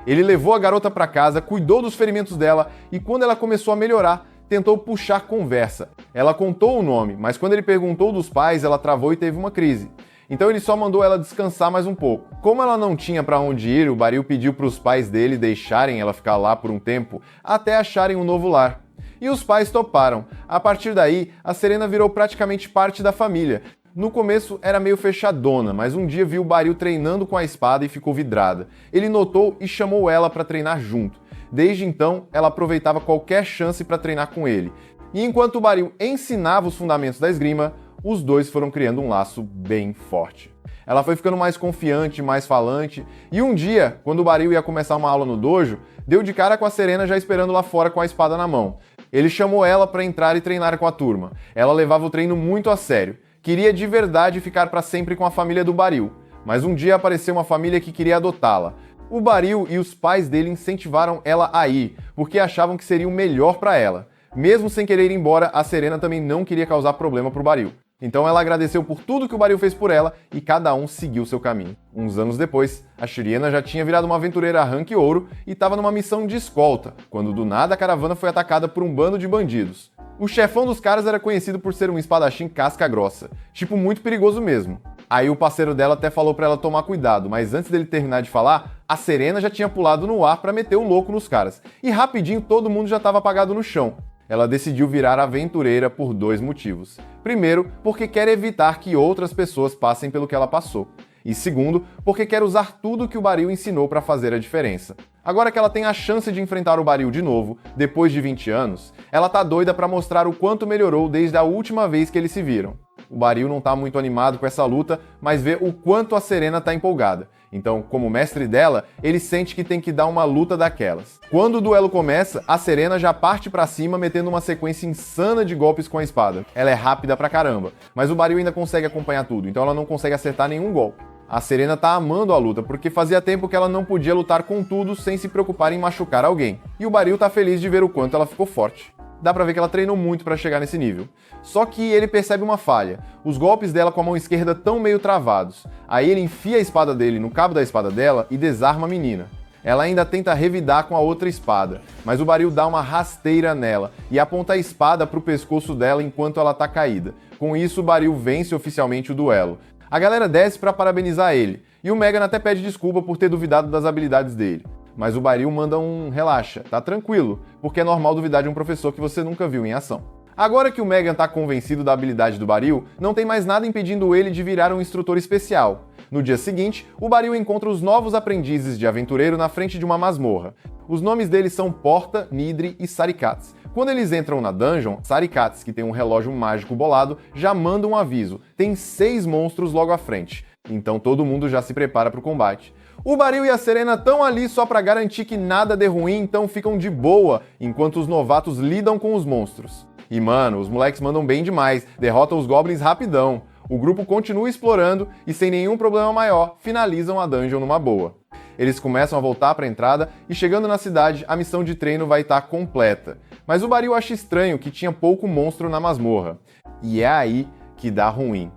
Ele levou a garota para casa, cuidou dos ferimentos dela e quando ela começou a melhorar, tentou puxar conversa. Ela contou o nome, mas quando ele perguntou dos pais, ela travou e teve uma crise. Então ele só mandou ela descansar mais um pouco. Como ela não tinha para onde ir, o baril pediu para os pais dele deixarem ela ficar lá por um tempo até acharem um novo lar. E os pais toparam. A partir daí, a Serena virou praticamente parte da família. No começo era meio fechadona, mas um dia viu o baril treinando com a espada e ficou vidrada. Ele notou e chamou ela para treinar junto. Desde então, ela aproveitava qualquer chance para treinar com ele. E enquanto o baril ensinava os fundamentos da esgrima, os dois foram criando um laço bem forte. Ela foi ficando mais confiante, mais falante, e um dia, quando o baril ia começar uma aula no dojo, deu de cara com a Serena já esperando lá fora com a espada na mão. Ele chamou ela para entrar e treinar com a turma. Ela levava o treino muito a sério. Queria de verdade ficar para sempre com a família do Baril, mas um dia apareceu uma família que queria adotá-la. O Baril e os pais dele incentivaram ela a ir, porque achavam que seria o melhor para ela. Mesmo sem querer ir embora, a Serena também não queria causar problema para o Baril. Então ela agradeceu por tudo que o Baril fez por ela e cada um seguiu seu caminho. Uns anos depois, a Shirena já tinha virado uma aventureira rank ouro e estava numa missão de escolta, quando do nada a caravana foi atacada por um bando de bandidos. O chefão dos caras era conhecido por ser um espadachim casca grossa, tipo muito perigoso mesmo. Aí o parceiro dela até falou pra ela tomar cuidado, mas antes dele terminar de falar, a Serena já tinha pulado no ar pra meter o louco nos caras. E rapidinho todo mundo já estava apagado no chão. Ela decidiu virar aventureira por 2 motivos. Primeiro, porque quer evitar que outras pessoas passem pelo que ela passou. E segundo, porque quer usar tudo que o Baril ensinou para fazer a diferença. Agora que ela tem a chance de enfrentar o Baril de novo, depois de 20 anos, ela tá doida para mostrar o quanto melhorou desde a última vez que eles se viram. O Baril não tá muito animado com essa luta, mas vê o quanto a Serena tá empolgada. Então, como mestre dela, ele sente que tem que dar uma luta daquelas. Quando o duelo começa, a Serena já parte pra cima metendo uma sequência insana de golpes com a espada. Ela é rápida pra caramba, mas o Baril ainda consegue acompanhar tudo, então ela não consegue acertar nenhum golpe. A Serena tá amando a luta, porque fazia tempo que ela não podia lutar com tudo sem se preocupar em machucar alguém. E o Baril tá feliz de ver o quanto ela ficou forte. Dá pra ver que ela treinou muito pra chegar nesse nível. Só que ele percebe uma falha. Os golpes dela com a mão esquerda tão meio travados. Aí ele enfia a espada dele no cabo da espada dela e desarma a menina. Ela ainda tenta revidar com a outra espada, mas o Baril dá uma rasteira nela e aponta a espada pro pescoço dela enquanto ela tá caída. Com isso, o Baril vence oficialmente o duelo. A galera desce pra parabenizar ele, e o Megan até pede desculpa por ter duvidado das habilidades dele. Mas o Baril manda um relaxa, tá tranquilo, porque é normal duvidar de um professor que você nunca viu em ação. Agora que o Megan tá convencido da habilidade do Baril, não tem mais nada impedindo ele de virar um instrutor especial. No dia seguinte, o Baril encontra os novos aprendizes de aventureiro na frente de uma masmorra. Os nomes deles são Porta, Nidri e Sarikatz. Quando eles entram na dungeon, Sarikatz, que tem um relógio mágico bolado, já manda um aviso. Tem 6 monstros logo à frente. Então todo mundo já se prepara para o combate. O Baril e a Serena estão ali só para garantir que nada dê ruim, então ficam de boa, enquanto os novatos lidam com os monstros. E mano, os moleques mandam bem demais, derrotam os goblins rapidão. O grupo continua explorando e sem nenhum problema maior, finalizam a dungeon numa boa. Eles começam a voltar para a entrada e chegando na cidade, a missão de treino vai estar completa. Mas o Baril acha estranho que tinha pouco monstro na masmorra. E é aí que dá ruim.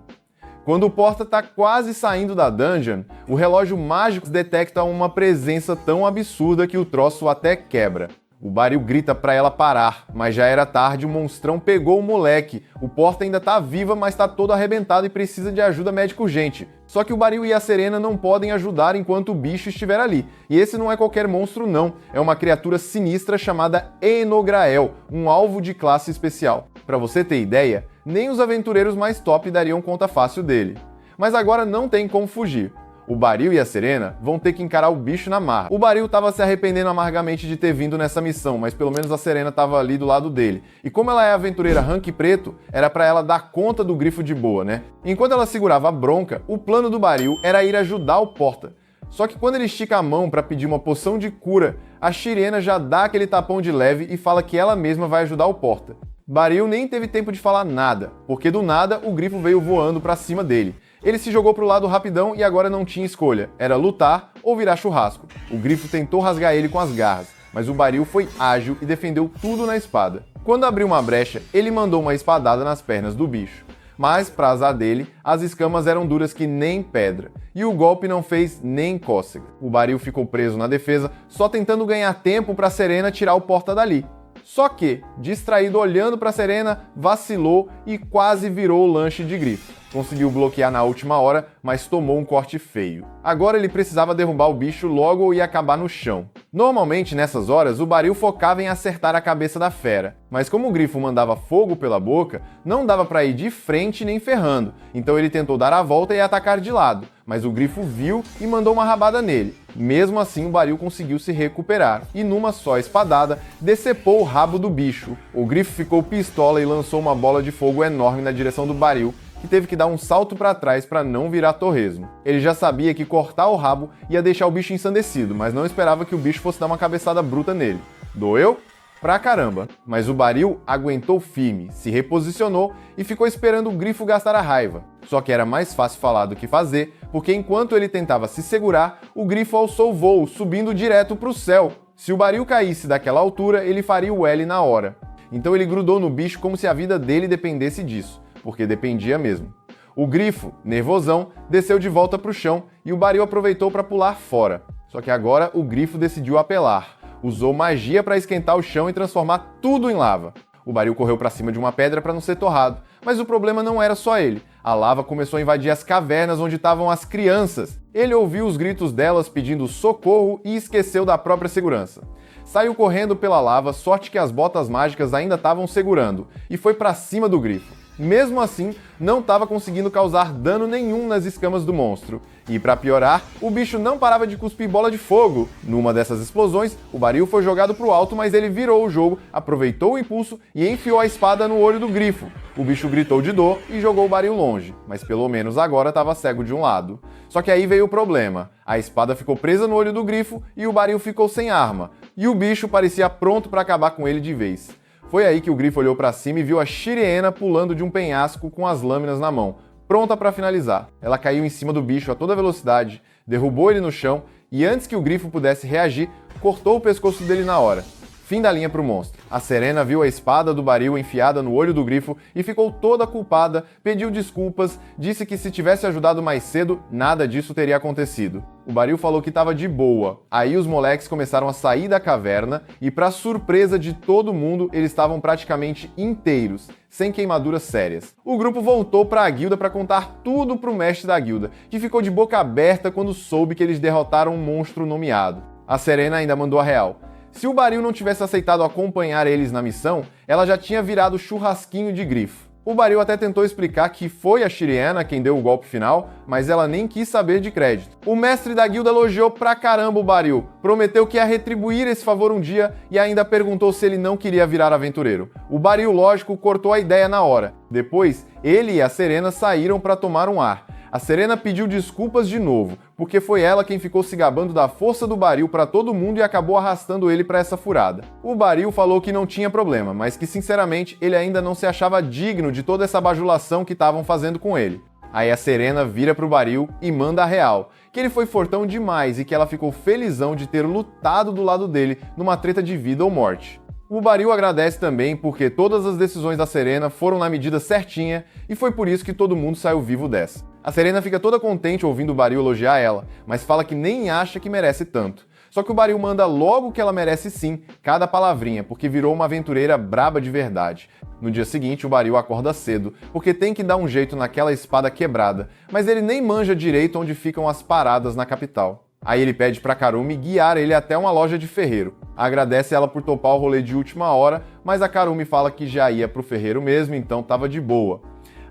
Quando o Porta tá quase saindo da dungeon, o relógio mágico detecta uma presença tão absurda que o troço até quebra. O Baril grita pra ela parar, mas já era tarde, o monstrão pegou o moleque. O Porta ainda tá viva, mas tá todo arrebentado e precisa de ajuda médica urgente. Só que o Baril e a Serena não podem ajudar enquanto o bicho estiver ali. E esse não é qualquer monstro não, é uma criatura sinistra chamada Enograel, um alvo de classe especial. Pra você ter ideia, nem os aventureiros mais top dariam conta fácil dele. Mas agora não tem como fugir. O Baril e a Serena vão ter que encarar o bicho na marra. O Baril estava se arrependendo amargamente de ter vindo nessa missão, mas pelo menos a Serena estava ali do lado dele. E como ela é aventureira rank preto, era para ela dar conta do grifo de boa, né? Enquanto ela segurava a bronca, o plano do Baril era ir ajudar o Porta. Só que quando ele estica a mão para pedir uma poção de cura, a Shirena já dá aquele tapão de leve e fala que ela mesma vai ajudar o Porta. Baril nem teve tempo de falar nada, porque do nada o grifo veio voando para cima dele. Ele se jogou pro lado rapidão e agora não tinha escolha, era lutar ou virar churrasco. O grifo tentou rasgar ele com as garras, mas o Baril foi ágil e defendeu tudo na espada. Quando abriu uma brecha, ele mandou uma espadada nas pernas do bicho. Mas, pra azar dele, as escamas eram duras que nem pedra, e o golpe não fez nem cócega. O Baril ficou preso na defesa, só tentando ganhar tempo pra Serena tirar o Porta dali. Só que, distraído olhando pra Serena, vacilou e quase virou o lanche de grifo. Conseguiu bloquear na última hora, mas tomou um corte feio. Agora ele precisava derrubar o bicho logo ou ia acabar no chão. Normalmente, nessas horas, o Baril focava em acertar a cabeça da fera, mas como o grifo mandava fogo pela boca, não dava pra ir de frente nem ferrando, então ele tentou dar a volta e atacar de lado, mas o grifo viu e mandou uma rabada nele. Mesmo assim, o Baril conseguiu se recuperar, e numa só espadada, decepou o rabo do bicho. O grifo ficou pistola e lançou uma bola de fogo enorme na direção do Baril, que teve que dar um salto para trás para não virar torresmo. Ele já sabia que cortar o rabo ia deixar o bicho ensandecido, mas não esperava que o bicho fosse dar uma cabeçada bruta nele. Doeu? pra caramba. Mas o Baril aguentou firme, se reposicionou e ficou esperando o Grifo gastar a raiva. Só que era mais fácil falar do que fazer, porque enquanto ele tentava se segurar, o Grifo alçou o voo, subindo direto pro céu. Se o Baril caísse daquela altura, ele faria o L na hora. Então ele grudou no bicho como se a vida dele dependesse disso, porque dependia mesmo. O Grifo, nervosão, desceu de volta pro chão e o Baril aproveitou para pular fora. Só que agora o Grifo decidiu apelar. Usou magia para esquentar o chão e transformar tudo em lava. O Baril correu para cima de uma pedra para não ser torrado, mas o problema não era só ele. A lava começou a invadir as cavernas onde estavam as crianças. Ele ouviu os gritos delas pedindo socorro e esqueceu da própria segurança. Saiu correndo pela lava, sorte que as botas mágicas ainda estavam segurando, e foi para cima do Grifo. Mesmo assim, não estava conseguindo causar dano nenhum nas escamas do monstro. E para piorar, o bicho não parava de cuspir bola de fogo. Numa dessas explosões, o Baril foi jogado para o alto, mas ele virou o jogo, aproveitou o impulso e enfiou a espada no olho do Grifo. O bicho gritou de dor e jogou o Baril longe, mas pelo menos agora estava cego de um lado. Só que aí veio o problema. A espada ficou presa no olho do Grifo e o Baril ficou sem arma. E o bicho parecia pronto para acabar com ele de vez. Foi aí que o Grifo olhou para cima e viu a Shiriena pulando de um penhasco com as lâminas na mão, pronta para finalizar. Ela caiu em cima do bicho a toda velocidade, derrubou ele no chão e antes que o Grifo pudesse reagir, cortou o pescoço dele na hora. Fim da linha pro monstro. A Serena viu a espada do Baril enfiada no olho do Grifo e ficou toda culpada, pediu desculpas, disse que se tivesse ajudado mais cedo, nada disso teria acontecido. O Baril falou que estava de boa. Aí os moleques começaram a sair da caverna e, para surpresa de todo mundo, eles estavam praticamente inteiros, sem queimaduras sérias. O grupo voltou para a guilda para contar tudo pro mestre da guilda, que ficou de boca aberta quando soube que eles derrotaram um monstro nomeado. A Serena ainda mandou a real. Se o Baril não tivesse aceitado acompanhar eles na missão, ela já tinha virado churrasquinho de Grifo. O Baril até tentou explicar que foi a Shiriena quem deu o golpe final, mas ela nem quis saber de crédito. O mestre da guilda elogiou pra caramba o Baril, prometeu que ia retribuir esse favor um dia e ainda perguntou se ele não queria virar aventureiro. O Baril, lógico, cortou a ideia na hora. Depois, ele e a Serena saíram para tomar um ar. A Serena pediu desculpas de novo, porque foi ela quem ficou se gabando da força do Baril para todo mundo e acabou arrastando ele para essa furada. O Baril falou que não tinha problema, mas que sinceramente ele ainda não se achava digno de toda essa bajulação que estavam fazendo com ele. Aí a Serena vira pro Baril e manda a real, que ele foi fortão demais e que ela ficou felizão de ter lutado do lado dele numa treta de vida ou morte. O Baril agradece também porque todas as decisões da Serena foram na medida certinha e foi por isso que todo mundo saiu vivo dessa. A Serena fica toda contente ouvindo o Baril elogiar ela, mas fala que nem acha que merece tanto. Só que o Baril manda logo que ela merece sim, cada palavrinha, porque virou uma aventureira braba de verdade. No dia seguinte, o Baril acorda cedo, porque tem que dar um jeito naquela espada quebrada, mas ele nem manja direito onde ficam as paradas na capital. Aí ele pede pra Karumi guiar ele até uma loja de ferreiro. Agradece ela por topar o rolê de última hora, mas a Karumi fala que já ia pro ferreiro mesmo, então tava de boa.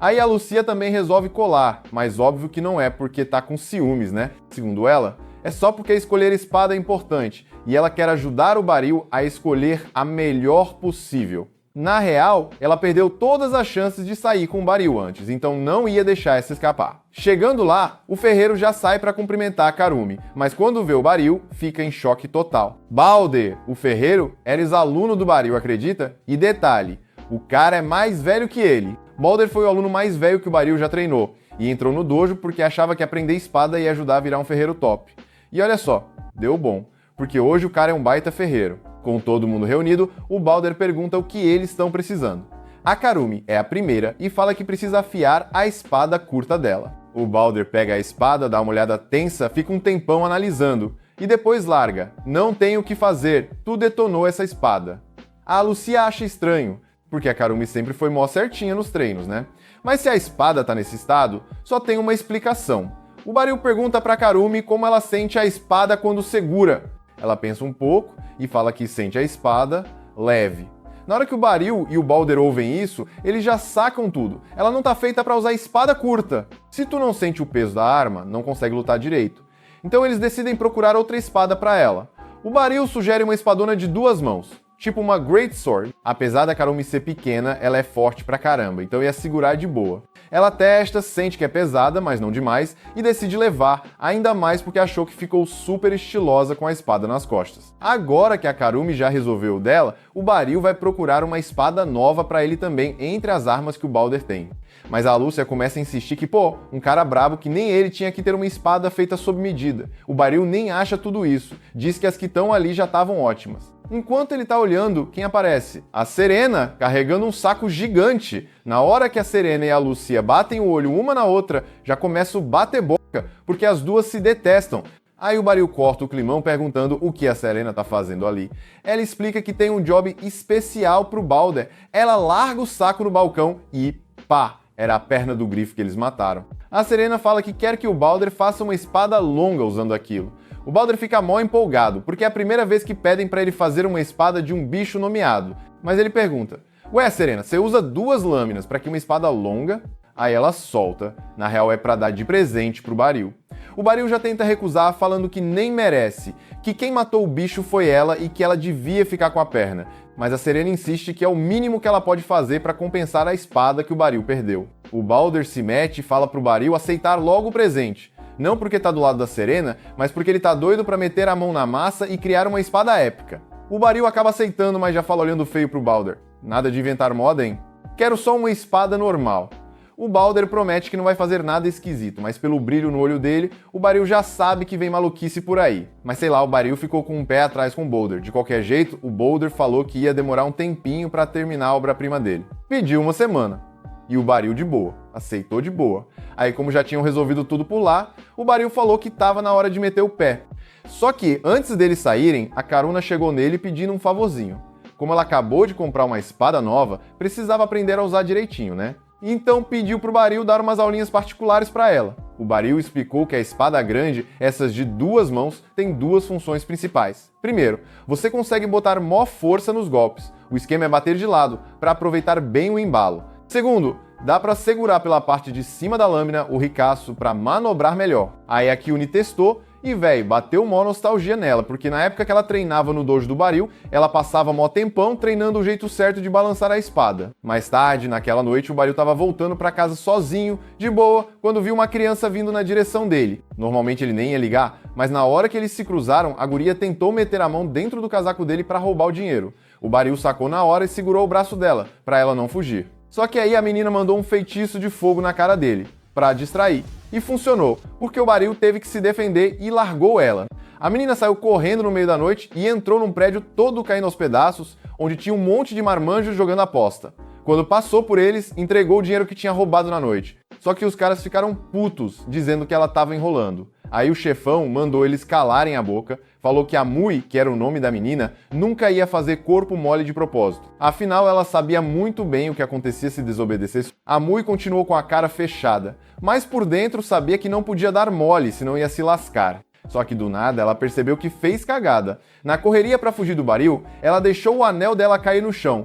Aí a Lucia também resolve colar, mas óbvio que não é porque tá com ciúmes, né? Segundo ela, é só porque escolher espada é importante e ela quer ajudar o Baril a escolher a melhor possível. Na real, ela perdeu todas as chances de sair com o Baril antes, então não ia deixar essa escapar. Chegando lá, o ferreiro já sai para cumprimentar a Karumi, mas quando vê o Baril, fica em choque total. Balder, o ferreiro, era ex-aluno do Baril, acredita? E detalhe, o cara é mais velho que ele. Balder foi o aluno mais velho que o Baril já treinou, e entrou no dojo porque achava que aprender espada ia ajudar a virar um ferreiro top. E olha só, deu bom, porque hoje o cara é um baita ferreiro. Com todo mundo reunido, o Balder pergunta o que eles estão precisando. A Karumi é a primeira e fala que precisa afiar a espada curta dela. O Balder pega a espada, dá uma olhada tensa, fica um tempão analisando, e depois larga. Não tem o que fazer, tu detonou essa espada. A Lucia acha estranho, porque a Karumi sempre foi mó certinha nos treinos, né? Mas se a espada tá nesse estado, só tem uma explicação. O Baril pergunta pra Karumi como ela sente a espada quando segura. Ela pensa um pouco e fala que sente a espada leve. Na hora que o Baril e o Balder ouvem isso, eles já sacam tudo. Ela não tá feita pra usar espada curta. Se tu não sente o peso da arma, não consegue lutar direito. Então eles decidem procurar outra espada pra ela. O Baril sugere uma espadona de 2 mãos. Tipo uma Great Sword. Apesar da Karumi ser pequena, ela é forte pra caramba, então ia segurar de boa. Ela testa, sente que é pesada, mas não demais, e decide levar, ainda mais porque achou que ficou super estilosa com a espada nas costas. Agora que a Karumi já resolveu o dela, o Baril vai procurar uma espada nova para ele também entre as armas que o Balder tem. Mas a Lúcia começa a insistir que, um cara brabo que nem ele tinha que ter uma espada feita sob medida. O Baril nem acha tudo isso, diz que as que estão ali já estavam ótimas. Enquanto ele tá olhando, quem aparece? A Serena, carregando um saco gigante. Na hora que a Serena e a Lucia batem o olho uma na outra, já começa o bate-boca, porque as duas se detestam. Aí o Baril corta o climão perguntando o que a Serena tá fazendo ali. Ela explica que tem um job especial pro Balder. Ela larga o saco no balcão e pá! Era a perna do grifo que eles mataram. A Serena fala que quer que o Balder faça uma espada longa usando aquilo. O Balder fica mó empolgado, porque é a primeira vez que pedem para ele fazer uma espada de um bicho nomeado. Mas ele pergunta, ué Serena, você usa 2 lâminas para que uma espada longa? Aí ela solta, na real é para dar de presente pro Baril. O Baril já tenta recusar, falando que nem merece, que quem matou o bicho foi ela e que ela devia ficar com a perna. Mas a Serena insiste que é o mínimo que ela pode fazer para compensar a espada que o Baril perdeu. O Balder se mete e fala pro Baril aceitar logo o presente. Não porque tá do lado da Serena, mas porque ele tá doido para meter a mão na massa e criar uma espada épica. O Baril acaba aceitando, mas já fala olhando feio pro Balder. Nada de inventar moda, hein? Quero só uma espada normal. O Balder promete que não vai fazer nada esquisito, mas pelo brilho no olho dele, o Baril já sabe que vem maluquice por aí. Mas sei lá, o Baril ficou com um pé atrás com o Balder. De qualquer jeito, o Balder falou que ia demorar um tempinho para terminar a obra-prima dele. Pediu uma semana. E o Baril de boa. Aceitou de boa. Aí, como já tinham resolvido tudo por lá, o Baril falou que tava na hora de meter o pé. Só que, antes deles saírem, a Karuna chegou nele pedindo um favorzinho. Como ela acabou de comprar uma espada nova, precisava aprender a usar direitinho, né? Então pediu pro Baril dar umas aulinhas particulares para ela. O Baril explicou que a espada grande, essas de 2 mãos, tem 2 funções principais. Primeiro, você consegue botar mó força nos golpes. O esquema é bater de lado, para aproveitar bem o embalo. Segundo, dá para segurar pela parte de cima da lâmina o ricaço para manobrar melhor. Aí a Kyune testou e, bateu mó nostalgia nela, porque na época que ela treinava no dojo do Baril, ela passava mó tempão treinando o jeito certo de balançar a espada. Mais tarde, naquela noite, o Baril tava voltando para casa sozinho, de boa, quando viu uma criança vindo na direção dele. Normalmente ele nem ia ligar, mas na hora que eles se cruzaram, a guria tentou meter a mão dentro do casaco dele para roubar o dinheiro. O Baril sacou na hora e segurou o braço dela, para ela não fugir. Só que aí a menina mandou um feitiço de fogo na cara dele, para distrair. E funcionou, porque o Baril teve que se defender e largou ela. A menina saiu correndo no meio da noite e entrou num prédio todo caindo aos pedaços, onde tinha um monte de marmanjos jogando aposta. Quando passou por eles, entregou o dinheiro que tinha roubado na noite. Só que os caras ficaram putos, dizendo que ela estava enrolando. Aí o chefão mandou eles calarem a boca, falou que a Mui, que era o nome da menina, nunca ia fazer corpo mole de propósito. Afinal, ela sabia muito bem o que acontecia se desobedecesse. A Mui continuou com a cara fechada, mas por dentro sabia que não podia dar mole, senão ia se lascar. Só que do nada ela percebeu que fez cagada. Na correria para fugir do Baril, ela deixou o anel dela cair no chão.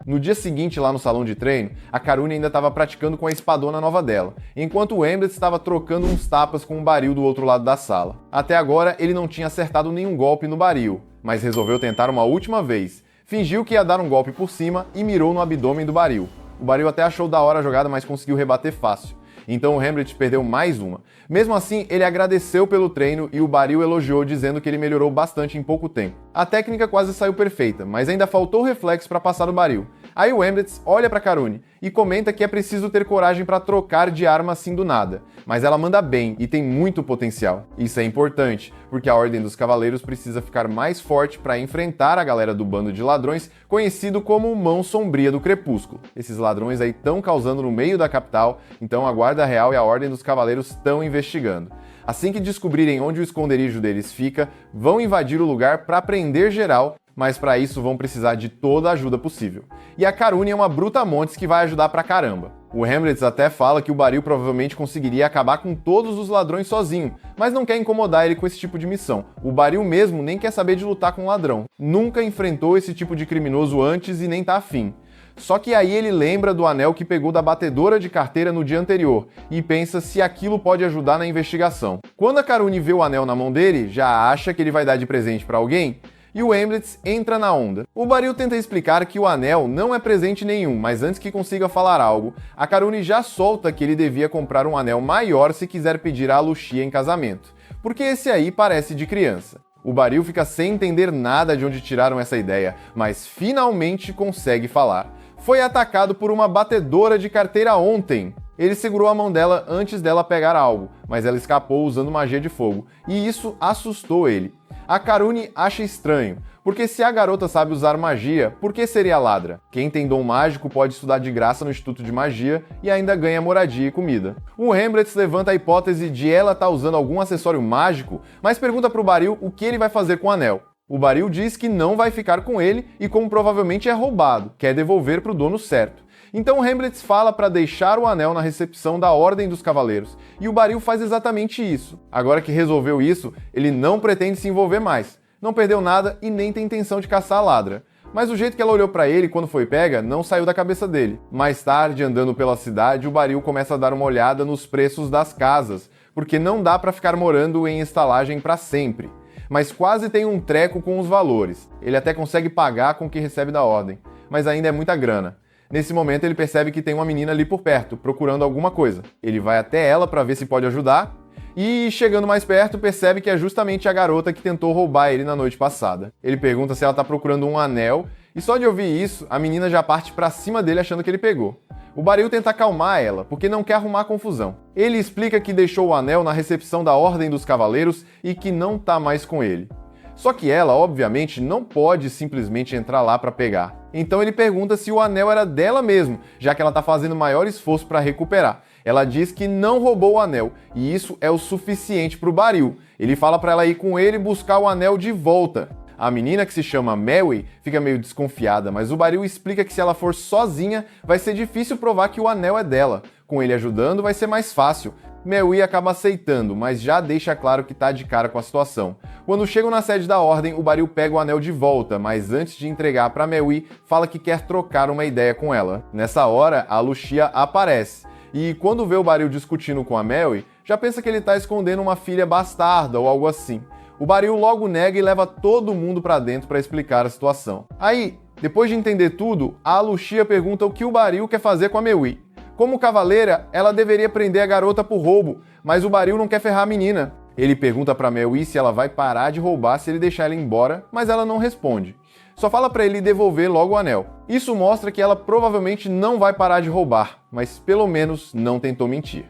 No dia seguinte, lá no salão de treino, a Karune ainda estava praticando com a espadona nova dela, enquanto o Embret estava trocando uns tapas com o Baril do outro lado da sala. Até agora, ele não tinha acertado nenhum golpe no Baril, mas resolveu tentar uma última vez. Fingiu que ia dar um golpe por cima e mirou no abdômen do Baril. O Baril até achou da hora a jogada, mas conseguiu rebater fácil. Então o Embret perdeu mais uma. Mesmo assim, ele agradeceu pelo treino e o Baril elogiou, dizendo que ele melhorou bastante em pouco tempo. A técnica quase saiu perfeita, mas ainda faltou o reflexo para passar do Baril. Aí o Embret olha para Karune e comenta que é preciso ter coragem para trocar de arma assim do nada, mas ela manda bem e tem muito potencial. Isso é importante, porque a Ordem dos Cavaleiros precisa ficar mais forte para enfrentar a galera do bando de ladrões conhecido como Mão Sombria do Crepúsculo. Esses ladrões aí estão causando no meio da capital, então a Guarda Real e a Ordem dos Cavaleiros estão investigando. Assim que descobrirem onde o esconderijo deles fica, vão invadir o lugar para prender geral, mas para isso vão precisar de toda a ajuda possível. E a Karune é uma brutamontes que vai ajudar pra caramba. O Embret até fala que o Baril provavelmente conseguiria acabar com todos os ladrões sozinho, mas não quer incomodar ele com esse tipo de missão. O Baril mesmo nem quer saber de lutar com um ladrão. Nunca enfrentou esse tipo de criminoso antes e nem tá afim. Só que aí ele lembra do anel que pegou da batedora de carteira no dia anterior e pensa se aquilo pode ajudar na investigação. Quando a Karune vê o anel na mão dele, já acha que ele vai dar de presente pra alguém. e o Hemblitz entra na onda. O Baril tenta explicar que o anel não é presente nenhum, mas antes que consiga falar algo, a Karune já solta que ele devia comprar um anel maior se quiser pedir a Lucia em casamento, porque esse aí parece de criança. O Baril fica sem entender nada de onde tiraram essa ideia, mas finalmente consegue falar. Foi atacado por uma batedora de carteira ontem. Ele segurou a mão dela antes dela pegar algo, mas ela escapou usando magia de fogo, e isso assustou ele. A Karune acha estranho, porque se a garota sabe usar magia, por que seria ladra? Quem tem dom mágico pode estudar de graça no Instituto de Magia e ainda ganha moradia e comida. O Hemblitz levanta a hipótese de ela estar usando algum acessório mágico, mas pergunta pro Baril o que ele vai fazer com o anel. O Baril diz que não vai ficar com ele e, como provavelmente é roubado, quer devolver pro dono certo. Então Hemblitz fala para deixar o anel na recepção da Ordem dos Cavaleiros, e o Baril faz exatamente isso. Agora que resolveu isso, ele não pretende se envolver mais. Não perdeu nada e nem tem intenção de caçar a ladra. Mas o jeito que ela olhou para ele quando foi pega não saiu da cabeça dele. Mais tarde, andando pela cidade, o Baril começa a dar uma olhada nos preços das casas, porque não dá para ficar morando em estalagem para sempre. Mas quase tem um treco com os valores. Ele até consegue pagar com o que recebe da Ordem, mas ainda é muita grana. Nesse momento ele percebe que tem uma menina ali por perto, procurando alguma coisa. Ele vai até ela para ver se pode ajudar, e chegando mais perto percebe que é justamente a garota que tentou roubar ele na noite passada. Ele pergunta se ela está procurando um anel, e só de ouvir isso, a menina já parte para cima dele achando que ele pegou. O Baril tenta acalmar ela, porque não quer arrumar confusão. Ele explica que deixou o anel na recepção da Ordem dos Cavaleiros e que não tá mais com ele. Só que ela, obviamente, não pode simplesmente entrar lá para pegar. Então ele pergunta se o anel era dela mesmo, já que ela tá fazendo maior esforço para recuperar. Ela diz que não roubou o anel, e isso é o suficiente para o Baril. Ele fala para ela ir com ele buscar o anel de volta. A menina, que se chama Melwy, fica meio desconfiada, mas o Baril explica que se ela for sozinha, vai ser difícil provar que o anel é dela. Com ele ajudando, vai ser mais fácil. Melwy acaba aceitando, mas já deixa claro que tá de cara com a situação. Quando chegam na sede da Ordem, o Baril pega o anel de volta, mas antes de entregar para Melwy, fala que quer trocar uma ideia com ela. Nessa hora, a Lucia aparece, e quando vê o Baril discutindo com a Melwy, já pensa que ele tá escondendo uma filha bastarda ou algo assim. O Baril logo nega e leva todo mundo para dentro para explicar a situação. Aí, depois de entender tudo, a Lucia pergunta o que o Baril quer fazer com a Melwy. Como cavaleira, ela deveria prender a garota por roubo, mas o Baril não quer ferrar a menina. Ele pergunta pra Melwy se ela vai parar de roubar se ele deixar ela embora, mas ela não responde. Só fala pra ele devolver logo o anel. Isso mostra que ela provavelmente não vai parar de roubar, mas pelo menos não tentou mentir.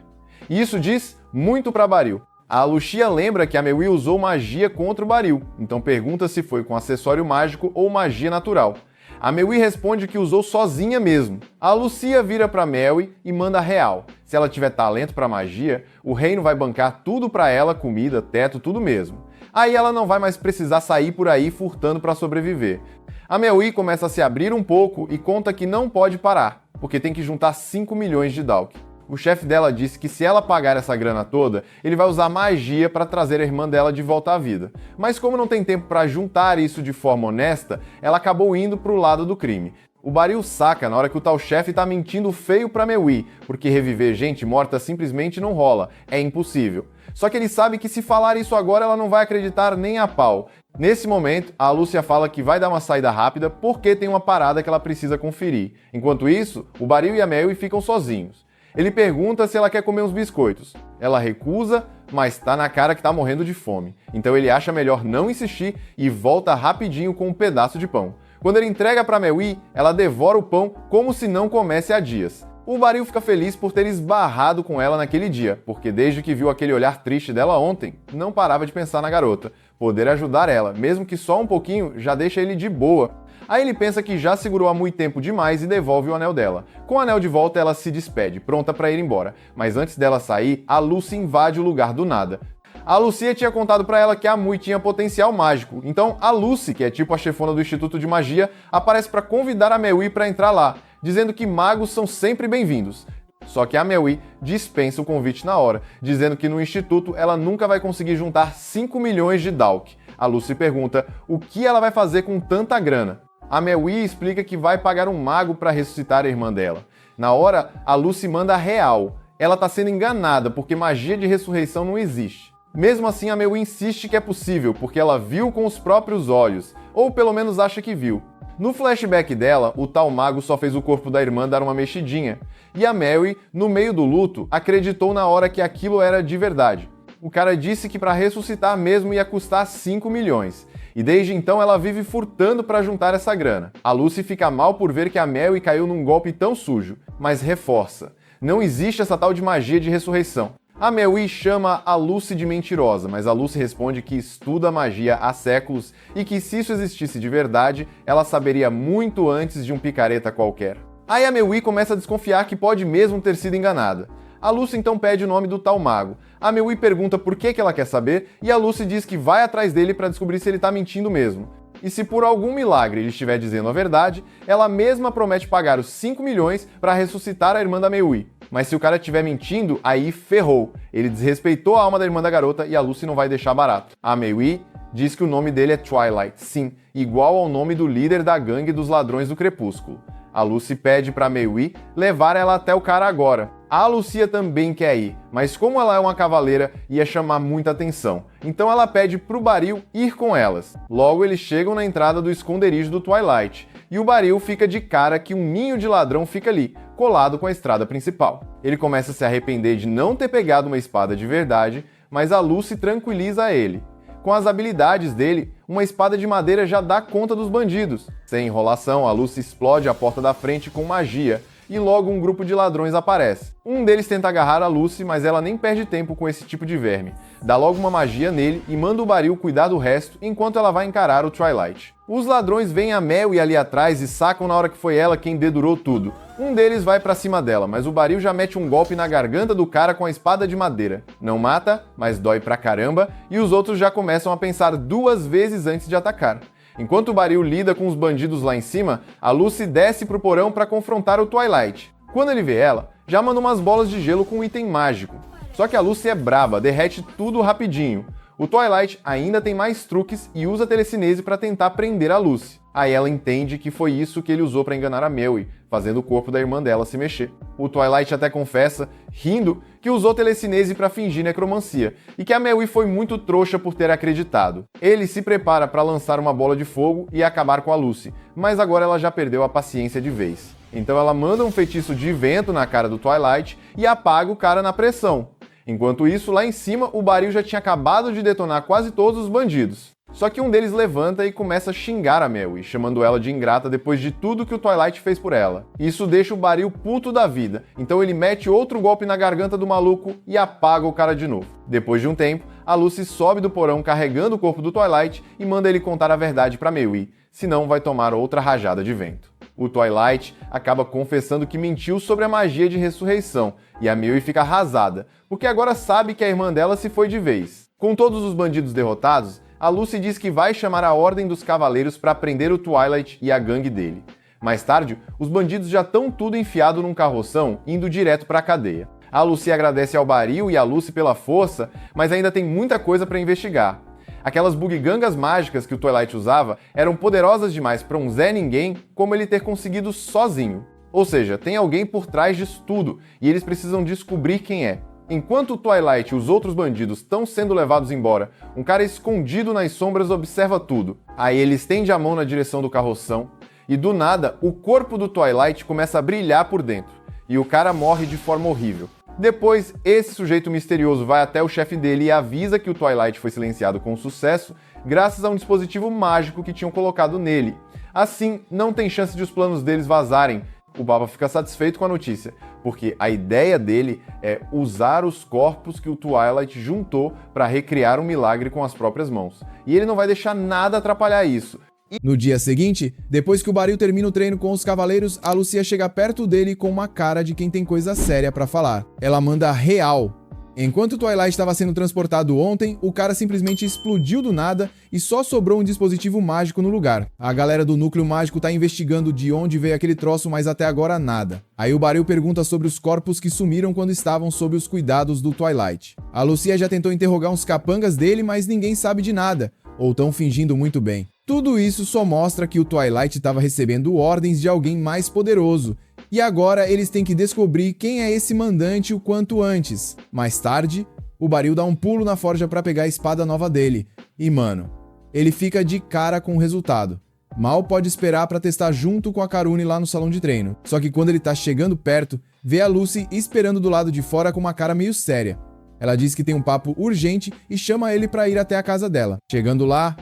E isso diz muito pra Baril. A Lucia lembra que a Melwy usou magia contra o Baril, então pergunta se foi com acessório mágico ou magia natural. A Melwy responde que usou sozinha mesmo. A Lucia vira pra Melwy e manda real. Se ela tiver talento pra magia, o reino vai bancar tudo pra ela, comida, teto, tudo mesmo. Aí ela não vai mais precisar sair por aí furtando pra sobreviver. A Melwy começa a se abrir um pouco e conta que não pode parar, porque tem que juntar 5 milhões de Dalk. O chefe dela disse que se ela pagar essa grana toda, ele vai usar magia para trazer a irmã dela de volta à vida. Mas como não tem tempo para juntar isso de forma honesta, ela acabou indo pro lado do crime. O Baril saca na hora que o tal chefe tá mentindo feio pra Melwy, porque reviver gente morta simplesmente não rola, é impossível. Só que ele sabe que se falar isso agora ela não vai acreditar nem a pau. Nesse momento, a Lucia fala que vai dar uma saída rápida porque tem uma parada que ela precisa conferir. Enquanto isso, o Baril e a Melwy ficam sozinhos. Ele pergunta se ela quer comer uns biscoitos. Ela recusa, mas tá na cara que tá morrendo de fome. Então ele acha melhor não insistir e volta rapidinho com um pedaço de pão. Quando ele entrega pra Melwy, ela devora o pão como se não comesse há dias. O Baril fica feliz por ter esbarrado com ela naquele dia, porque desde que viu aquele olhar triste dela ontem, não parava de pensar na garota. Poder ajudar ela, mesmo que só um pouquinho, já deixa ele de boa. Aí ele pensa que já segurou há muito tempo demais e devolve o anel dela. Com o anel de volta, ela se despede, pronta para ir embora. Mas antes dela sair, a Lucy invade o lugar do nada. A Lucia tinha contado para ela que a Mui tinha potencial mágico, então a Lucy, que é tipo a chefona do Instituto de Magia, aparece para convidar a Melwy para entrar lá, dizendo que magos são sempre bem-vindos. Só que a Melwy dispensa o convite na hora, dizendo que no Instituto ela nunca vai conseguir juntar 5 milhões de Dalk. A Lucy pergunta o que ela vai fazer com tanta grana. A Melwy explica que vai pagar um mago para ressuscitar a irmã dela. Na hora, a Lucy manda real. Ela está sendo enganada porque magia de ressurreição não existe. Mesmo assim, a Melwy insiste que é possível, porque ela viu com os próprios olhos. ou pelo menos acha que viu. No flashback dela, o tal mago só fez o corpo da irmã dar uma mexidinha, e a Mary, no meio do luto, acreditou na hora que aquilo era de verdade. O cara disse que para ressuscitar mesmo ia custar 5 milhões, e desde então ela vive furtando para juntar essa grana. A Lucy fica mal por ver que a Mary caiu num golpe tão sujo, mas reforça: não existe essa tal de magia de ressurreição. A Mary chama a Lucy de mentirosa, mas a Lucy responde que estuda magia há séculos e que se isso existisse de verdade, ela saberia muito antes de um picareta qualquer. Aí a Mary começa a desconfiar que pode mesmo ter sido enganada. A Lucy então pede o nome do tal mago. A Mary pergunta por que ela quer saber e a Lucy diz que vai atrás dele para descobrir se ele tá mentindo mesmo. E se por algum milagre ele estiver dizendo a verdade, ela mesma promete pagar os 5 milhões para ressuscitar a irmã da Mary. Mas se o cara estiver mentindo, aí ferrou. Ele desrespeitou a alma da irmã da garota e a Lucy não vai deixar barato. A Mary diz que o nome dele é Twilight, sim, igual ao nome do líder da gangue dos ladrões do crepúsculo. A Lucy pede pra Mary levar ela até o cara agora. A Lucia também quer ir, mas como ela é uma cavaleira, ia chamar muita atenção. Então ela pede pro Baril ir com elas. Logo eles chegam na entrada do esconderijo do Twilight, e o Baril fica de cara que um ninho de ladrão fica ali, colado com a estrada principal. Ele começa a se arrepender de não ter pegado uma espada de verdade, mas a Lucy tranquiliza ele. Com as habilidades dele, uma espada de madeira já dá conta dos bandidos. Sem enrolação, a Lucy explode a porta da frente com magia, e logo um grupo de ladrões aparece. Um deles tenta agarrar a Lucy, mas ela nem perde tempo com esse tipo de verme. Dá logo uma magia nele e manda o Baril cuidar do resto enquanto ela vai encarar o Twilight. Os ladrões veem a Mary ali atrás e sacam na hora que foi ela quem dedurou tudo. Um deles vai pra cima dela, mas o Baril já mete um golpe na garganta do cara com a espada de madeira. Não mata, mas dói pra caramba, e os outros já começam a pensar 2 vezes antes de atacar. Enquanto o Baril lida com os bandidos lá em cima, a Lucy desce pro porão para confrontar o Twilight. Quando ele vê ela, já manda umas bolas de gelo com um item mágico. Só que a Lucy é braba, derrete tudo rapidinho. O Twilight ainda tem mais truques e usa telecinese para tentar prender a Lucy. Aí ela entende que foi isso que ele usou para enganar a Mary, fazendo o corpo da irmã dela se mexer. O Twilight até confessa, rindo, que usou telecinese para fingir necromancia, e que a Mary foi muito trouxa por ter acreditado. Ele se prepara para lançar uma bola de fogo e acabar com a Lucy, mas agora ela já perdeu a paciência de vez. Então ela manda um feitiço de vento na cara do Twilight e apaga o cara na pressão. Enquanto isso, lá em cima, o Baril já tinha acabado de detonar quase todos os bandidos. Só que um deles levanta e começa a xingar a Mary, chamando ela de ingrata depois de tudo que o Twilight fez por ela. Isso deixa o Baril puto da vida, então ele mete outro golpe na garganta do maluco e apaga o cara de novo. Depois de um tempo, a Lucy sobe do porão carregando o corpo do Twilight e manda ele contar a verdade pra Mary, senão vai tomar outra rajada de vento. O Twilight acaba confessando que mentiu sobre a magia de ressurreição, e a Mary fica arrasada, porque agora sabe que a irmã dela se foi de vez. Com todos os bandidos derrotados, a Lucy diz que vai chamar a Ordem dos Cavaleiros para prender o Twilight e a gangue dele. Mais tarde, os bandidos já estão tudo enfiado num carroção, indo direto para a cadeia. A Lucy agradece ao Baril e a Lucy pela força, mas ainda tem muita coisa para investigar. Aquelas bugigangas mágicas que o Twilight usava eram poderosas demais para um Zé Ninguém como ele ter conseguido sozinho. Ou seja, tem alguém por trás disso tudo, e eles precisam descobrir quem é. Enquanto o Twilight e os outros bandidos estão sendo levados embora, um cara escondido nas sombras observa tudo. Aí ele estende a mão na direção do carroção, e do nada, o corpo do Twilight começa a brilhar por dentro, e o cara morre de forma horrível. Depois, esse sujeito misterioso vai até o chefe dele e avisa que o Twilight foi silenciado com sucesso graças a um dispositivo mágico que tinham colocado nele. Assim, não tem chance de os planos deles vazarem. O Baba fica satisfeito com a notícia, porque a ideia dele é usar os corpos que o Twilight juntou para recriar um milagre com as próprias mãos. E ele não vai deixar nada atrapalhar isso. No dia seguinte, depois que o Baril termina o treino com os cavaleiros, a Lucia chega perto dele com uma cara de quem tem coisa séria pra falar. Ela manda real. Enquanto o Twilight estava sendo transportado ontem, o cara simplesmente explodiu do nada e só sobrou um dispositivo mágico no lugar. A galera do núcleo mágico tá investigando de onde veio aquele troço, mas até agora nada. Aí o Baril pergunta sobre os corpos que sumiram quando estavam sob os cuidados do Twilight. A Lucia já tentou interrogar uns capangas dele, mas ninguém sabe de nada, ou tão fingindo muito bem. Tudo isso só mostra que o Twilight estava recebendo ordens de alguém mais poderoso, e agora eles têm que descobrir quem é esse mandante o quanto antes. Mais tarde, o Baril dá um pulo na forja para pegar a espada nova dele, e mano, ele fica de cara com o resultado. Mal pode esperar para testar junto com a Karune lá no salão de treino. Só que quando ele tá chegando perto, vê a Lucy esperando do lado de fora com uma cara meio séria. Ela diz que tem um papo urgente e chama ele para ir até a casa dela. Chegando lá,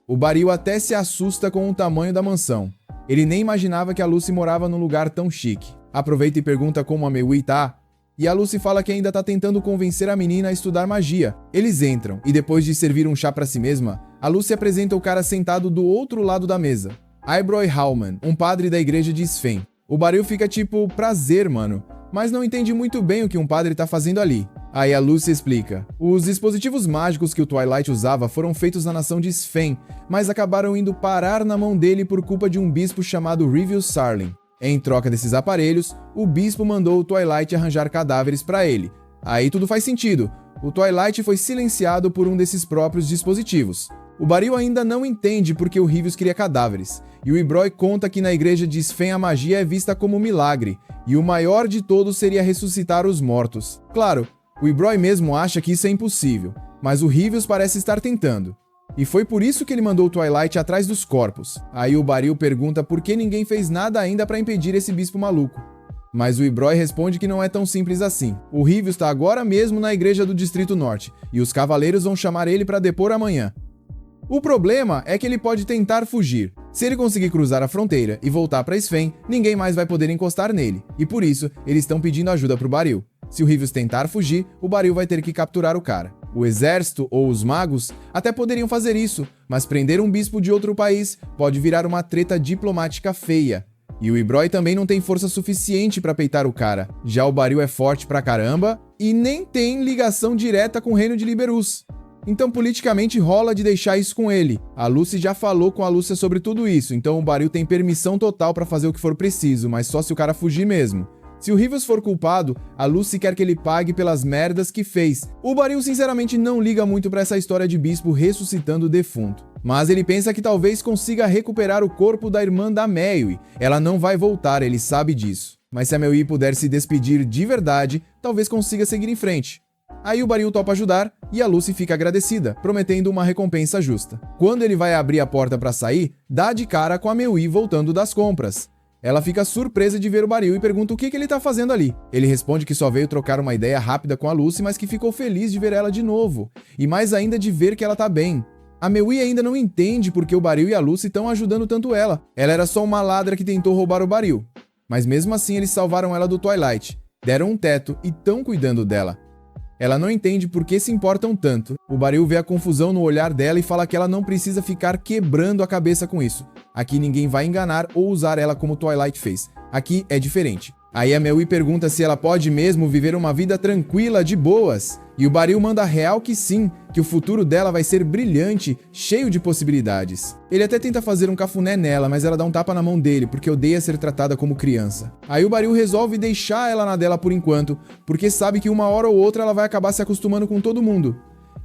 o Baril até se assusta com o tamanho da mansão. Ele nem imaginava que a Lucy morava num lugar tão chique. Aproveita e pergunta como a Mei tá, e a Lucy fala que ainda tá tentando convencer a menina a estudar magia. Eles entram, e depois de servir um chá pra si mesma, a Lucy apresenta o cara sentado do outro lado da mesa. Eibroy Hallman, um padre da igreja de Sven. O Baril fica tipo, prazer, mano, mas não entende muito bem o que um padre tá fazendo ali. Aí a Lucy explica. Os dispositivos mágicos que o Twilight usava foram feitos na nação de Sven, mas acabaram indo parar na mão dele por culpa de um bispo chamado Rivius Sarlin. Em troca desses aparelhos, o bispo mandou o Twilight arranjar cadáveres para ele. Aí tudo faz sentido. O Twilight foi silenciado por um desses próprios dispositivos. O Baril ainda não entende porque o Rivius queria cadáveres, e o Eibroy conta que na igreja de Sven a magia é vista como um milagre, e o maior de todos seria ressuscitar os mortos. Claro, o Eibroy mesmo acha que isso é impossível, mas o Rivius parece estar tentando. E foi por isso que ele mandou o Twilight atrás dos corpos. Aí o Baril pergunta por que ninguém fez nada ainda para impedir esse bispo maluco. Mas o Eibroy responde que não é tão simples assim. O Rivius está agora mesmo na igreja do Distrito Norte, e os cavaleiros vão chamar ele para depor amanhã. O problema é que ele pode tentar fugir. Se ele conseguir cruzar a fronteira e voltar para Sven, ninguém mais vai poder encostar nele, e por isso eles estão pedindo ajuda pro Baril. Se o Rivius tentar fugir, o Baril vai ter que capturar o cara. O exército ou os magos até poderiam fazer isso, mas prender um bispo de outro país pode virar uma treta diplomática feia. E o Eibroy também não tem força suficiente para peitar o cara. Já o Baril é forte pra caramba e nem tem ligação direta com o reino de Liberus. Então politicamente rola de deixar isso com ele. A Lucy já falou com a Lúcia sobre tudo isso, então o Baril tem permissão total para fazer o que for preciso, mas só se o cara fugir mesmo. Se o Rivius for culpado, a Lucy quer que ele pague pelas merdas que fez. O Baril sinceramente não liga muito pra essa história de bispo ressuscitando o defunto. Mas ele pensa que talvez consiga recuperar o corpo da irmã da Mei. Ela não vai voltar, ele sabe disso. Mas se a Mei puder se despedir de verdade, talvez consiga seguir em frente. Aí o Baril topa ajudar e a Lucy fica agradecida, prometendo uma recompensa justa. Quando ele vai abrir a porta pra sair, dá de cara com a Mei voltando das compras. Ela fica surpresa de ver o Baril e pergunta o que ele tá fazendo ali. Ele responde que só veio trocar uma ideia rápida com a Lucy, mas que ficou feliz de ver ela de novo. E mais ainda de ver que ela tá bem. A Mei ainda não entende porque o Baril e a Lucy estão ajudando tanto ela. Ela era só uma ladra que tentou roubar o Baril. Mas mesmo assim eles salvaram ela do Twilight, deram um teto e estão cuidando dela. Ela não entende por que se importam tanto. O Baril vê a confusão no olhar dela e fala que ela não precisa ficar quebrando a cabeça com isso. Aqui ninguém vai enganar ou usar ela como Twilight fez. Aqui é diferente. Aí a Mei pergunta se ela pode mesmo viver uma vida tranquila, de boas. E o Baril manda real que sim, que o futuro dela vai ser brilhante, cheio de possibilidades. Ele até tenta fazer um cafuné nela, mas ela dá um tapa na mão dele, porque odeia ser tratada como criança. Aí o Baril resolve deixar ela na dela por enquanto, porque sabe que uma hora ou outra ela vai acabar se acostumando com todo mundo.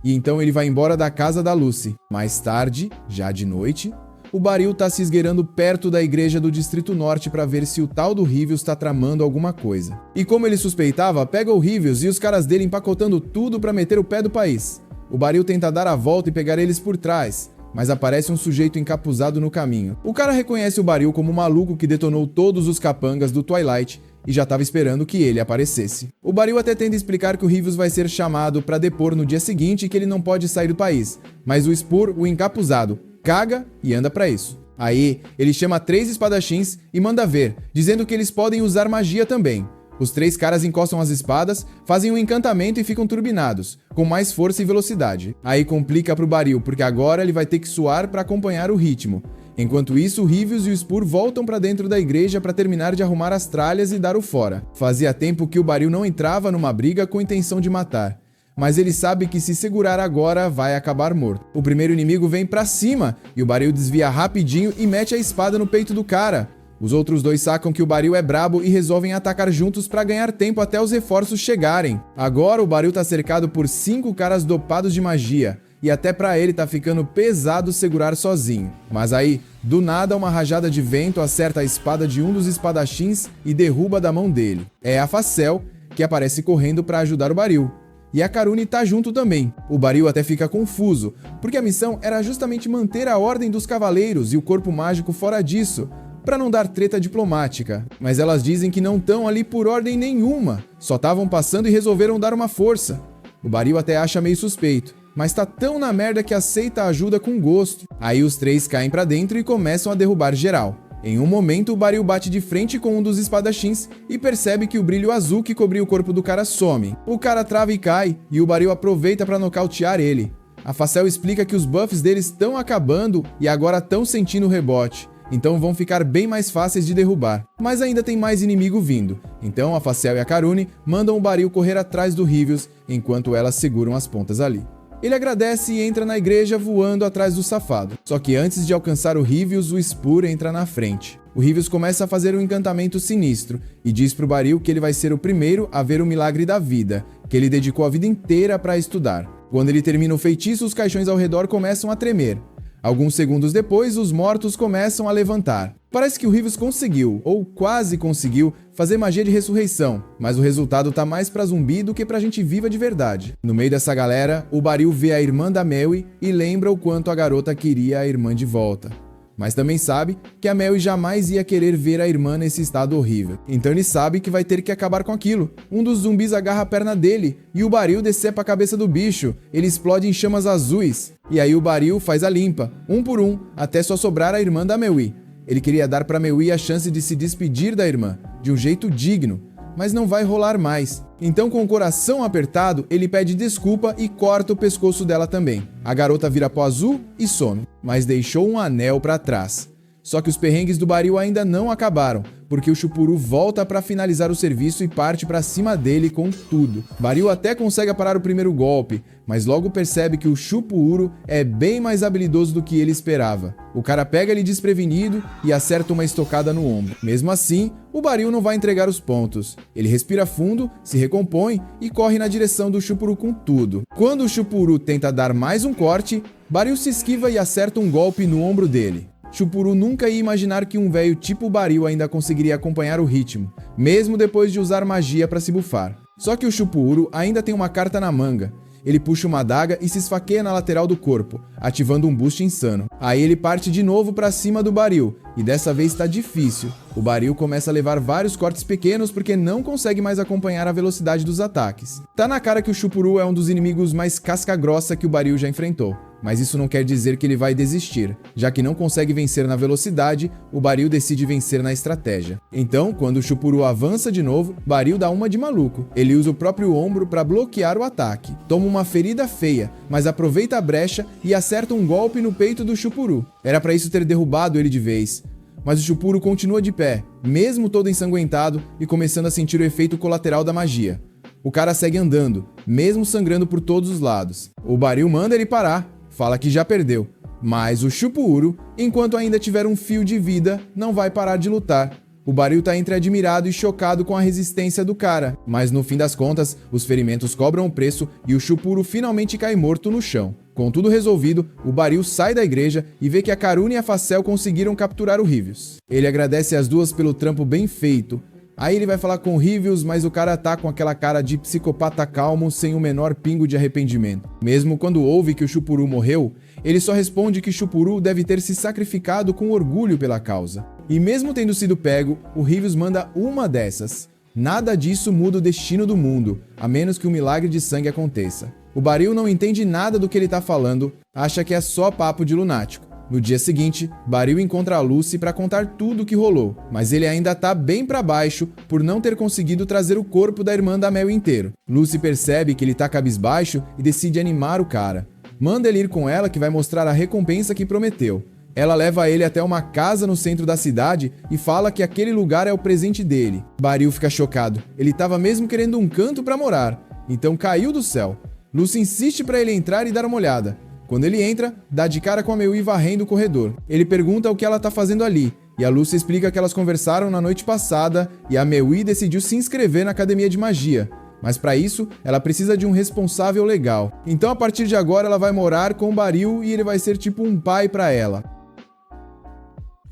E então ele vai embora da casa da Lucy. Mais tarde, já de noite, o Baril tá se esgueirando perto da igreja do Distrito Norte pra ver se o tal do Rivius tá tramando alguma coisa. E como ele suspeitava, pega o Rivius e os caras dele empacotando tudo pra meter o pé do país. O Baril tenta dar a volta e pegar eles por trás, mas aparece um sujeito encapuzado no caminho. O cara reconhece o Baril como o maluco que detonou todos os capangas do Twilight e já tava esperando que ele aparecesse. O Baril até tenta explicar que o Rivius vai ser chamado pra depor no dia seguinte e que ele não pode sair do país, mas o Spur, o encapuzado, caga e anda pra isso. Aí, ele chama 3 espadachins e manda ver, dizendo que eles podem usar magia também. Os 3 caras encostam as espadas, fazem um encantamento e ficam turbinados, com mais força e velocidade. Aí complica pro Baril, porque agora ele vai ter que suar pra acompanhar o ritmo. Enquanto isso, o Rivius e o Spur voltam pra dentro da igreja pra terminar de arrumar as tralhas e dar o fora. Fazia tempo que o Baril não entrava numa briga com intenção de matar. Mas ele sabe que se segurar agora, vai acabar morto. O primeiro inimigo vem pra cima, e o Baril desvia rapidinho e mete a espada no peito do cara. Os outros 2 sacam que o Baril é brabo e resolvem atacar juntos pra ganhar tempo até os reforços chegarem. Agora o Baril tá cercado por 5 caras dopados de magia, e até pra ele tá ficando pesado segurar sozinho. Mas aí, do nada, uma rajada de vento acerta a espada de um dos espadachins e derruba da mão dele. É a Facel, que aparece correndo pra ajudar o Baril. e a Karune tá junto também. O Baril até fica confuso, porque a missão era justamente manter a ordem dos cavaleiros e o corpo mágico fora disso, para não dar treta diplomática. Mas elas dizem que não estão ali por ordem nenhuma, só estavam passando e resolveram dar uma força. O Baril até acha meio suspeito, mas tá tão na merda que aceita a ajuda com gosto. Aí os três caem pra dentro e começam a derrubar geral. Em um momento, o Baril bate de frente com um dos espadachins e percebe que o brilho azul que cobria o corpo do cara some. O cara trava e cai, e o Baril aproveita pra nocautear ele. A Facel explica que os buffs deles estão acabando e agora estão sentindo o rebote, então vão ficar bem mais fáceis de derrubar. Mas ainda tem mais inimigo vindo, então a Facel e a Karune mandam o Baril correr atrás do Rivius, enquanto elas seguram as pontas ali. Ele agradece e entra na igreja voando atrás do safado. Só que antes de alcançar o Rivius, o Spur entra na frente. O Rivius começa a fazer um encantamento sinistro e diz pro Baril que ele vai ser o primeiro a ver o milagre da vida, que ele dedicou a vida inteira para estudar. Quando ele termina o feitiço, os caixões ao redor começam a tremer. Alguns segundos depois, os mortos começam a levantar. Parece que o Rivius conseguiu, ou quase conseguiu, fazer magia de ressurreição, mas o resultado tá mais pra zumbi do que pra gente viva de verdade. No meio dessa galera, o Baril vê a irmã da Melwy e lembra o quanto a garota queria a irmã de volta. Mas também sabe que a Melwy jamais ia querer ver a irmã nesse estado horrível. Então ele sabe que vai ter que acabar com aquilo. Um dos zumbis agarra a perna dele e o Baril decepa a cabeça do bicho. Ele explode em chamas azuis. E aí o Baril faz a limpa, um por um, até só sobrar a irmã da Melwy. Ele queria dar pra Melwy a chance de se despedir da irmã, de um jeito digno, mas não vai rolar mais. Então, com o coração apertado, ele pede desculpa e corta o pescoço dela também. A garota vira pó azul e some, mas deixou um anel pra trás. Só que os perrengues do Baril ainda não acabaram, porque o Chupuru volta pra finalizar o serviço e parte pra cima dele com tudo. Baril até consegue parar o primeiro golpe, mas logo percebe que o Chupuru é bem mais habilidoso do que ele esperava. O cara pega ele desprevenido e acerta uma estocada no ombro. Mesmo assim, o Baril não vai entregar os pontos. Ele respira fundo, se recompõe e corre na direção do Chupuru com tudo. Quando o Chupuru tenta dar mais um corte, Baril se esquiva e acerta um golpe no ombro dele. Chupuru nunca ia imaginar que um velho tipo Baril ainda conseguiria acompanhar o ritmo, mesmo depois de usar magia para se bufar. Só que o Chupuru ainda tem uma carta na manga. Ele puxa uma adaga e se esfaqueia na lateral do corpo, ativando um boost insano. Aí ele parte de novo para cima do Baril, e dessa vez tá difícil. O Baril começa a levar vários cortes pequenos porque não consegue mais acompanhar a velocidade dos ataques. Tá na cara que o Chupuru é um dos inimigos mais casca-grossa que o Baril já enfrentou. Mas isso não quer dizer que ele vai desistir. Já que não consegue vencer na velocidade, o Baril decide vencer na estratégia. Então, quando o Chupuru avança de novo, Baril dá uma de maluco. Ele usa o próprio ombro para bloquear o ataque. Toma uma ferida feia, mas aproveita a brecha e acerta um golpe no peito do Chupuru. Era para isso ter derrubado ele de vez. Mas o Chupuru continua de pé, mesmo todo ensanguentado e começando a sentir o efeito colateral da magia. O cara segue andando, mesmo sangrando por todos os lados. O Baril manda ele parar. Fala que já perdeu, mas o Chupuru, enquanto ainda tiver um fio de vida, não vai parar de lutar. O Baril tá entre admirado e chocado com a resistência do cara, mas no fim das contas, os ferimentos cobram o preço e o Chupuru finalmente cai morto no chão. Com tudo resolvido, o Baril sai da igreja e vê que a Karune e a Facel conseguiram capturar o Rivius. Ele agradece as duas pelo trampo bem feito. Aí ele vai falar com o Rivius, mas o cara tá com aquela cara de psicopata calmo sem o menor pingo de arrependimento. Mesmo quando ouve que o Chupuru morreu, ele só responde que Chupuru deve ter se sacrificado com orgulho pela causa. E mesmo tendo sido pego, o Rivius manda uma dessas. Nada disso muda o destino do mundo, a menos que um milagre de sangue aconteça. O Baril não entende nada do que ele tá falando, acha que é só papo de lunático. No dia seguinte, Baril encontra a Lucy para contar tudo o que rolou, mas ele ainda tá bem para baixo por não ter conseguido trazer o corpo da irmã da Mel inteiro. Lucy percebe que ele tá cabisbaixo e decide animar o cara. Manda ele ir com ela que vai mostrar a recompensa que prometeu. Ela leva ele até uma casa no centro da cidade e fala que aquele lugar é o presente dele. Baril fica chocado. Ele tava mesmo querendo um canto para morar, então caiu do céu. Lucy insiste para ele entrar e dar uma olhada. Quando ele entra, dá de cara com a Melwy varrendo o corredor. Ele pergunta o que ela tá fazendo ali, e a Lucy explica que elas conversaram na noite passada e a Melwy decidiu se inscrever na academia de magia. Mas para isso, ela precisa de um responsável legal. Então a partir de agora ela vai morar com o Baril e ele vai ser tipo um pai para ela.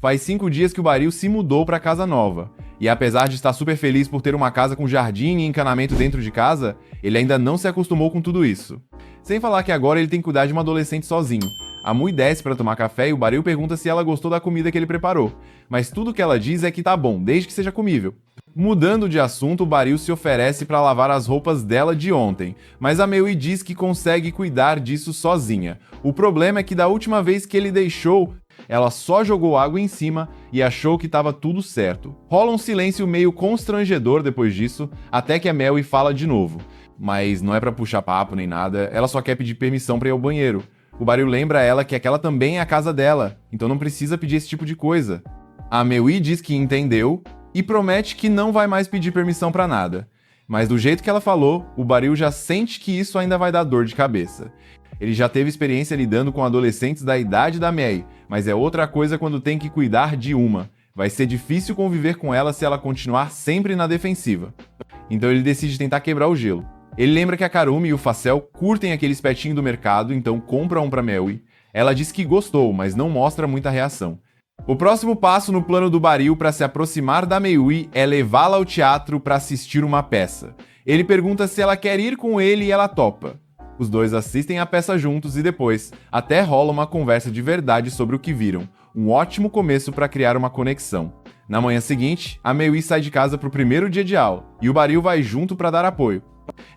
Faz 5 dias que o Baril se mudou para casa nova. E apesar de estar super feliz por ter uma casa com jardim e encanamento dentro de casa, ele ainda não se acostumou com tudo isso. Sem falar que agora ele tem que cuidar de uma adolescente sozinho. A Mui desce para tomar café e o Baril pergunta se ela gostou da comida que ele preparou, mas tudo que ela diz é que tá bom, desde que seja comível. Mudando de assunto, o Baril se oferece para lavar as roupas dela de ontem, mas a Meui diz que consegue cuidar disso sozinha. O problema é que da última vez que ele deixou, ela só jogou água em cima e achou que estava tudo certo. Rola um silêncio meio constrangedor depois disso, até que a Meui fala de novo. Mas não é pra puxar papo nem nada, ela só quer pedir permissão pra ir ao banheiro. O Baril lembra a ela que aquela também é a casa dela, então não precisa pedir esse tipo de coisa. A Meui diz que entendeu e promete que não vai mais pedir permissão pra nada. Mas do jeito que ela falou, o Baril já sente que isso ainda vai dar dor de cabeça. Ele já teve experiência lidando com adolescentes da idade da Mei, mas é outra coisa quando tem que cuidar de uma. Vai ser difícil conviver com ela se ela continuar sempre na defensiva. Então ele decide tentar quebrar o gelo. Ele lembra que a Karumi e o Facel curtem aqueles petinhos do mercado, então compra um pra Meui. Ela diz que gostou, mas não mostra muita reação. O próximo passo no plano do Baril para se aproximar da Meui é levá-la ao teatro para assistir uma peça. Ele pergunta se ela quer ir com ele e ela topa. Os dois assistem a peça juntos e depois até rola uma conversa de verdade sobre o que viram. Um ótimo começo para criar uma conexão. Na manhã seguinte, a Meui sai de casa pro primeiro dia de aula e o Baril vai junto para dar apoio.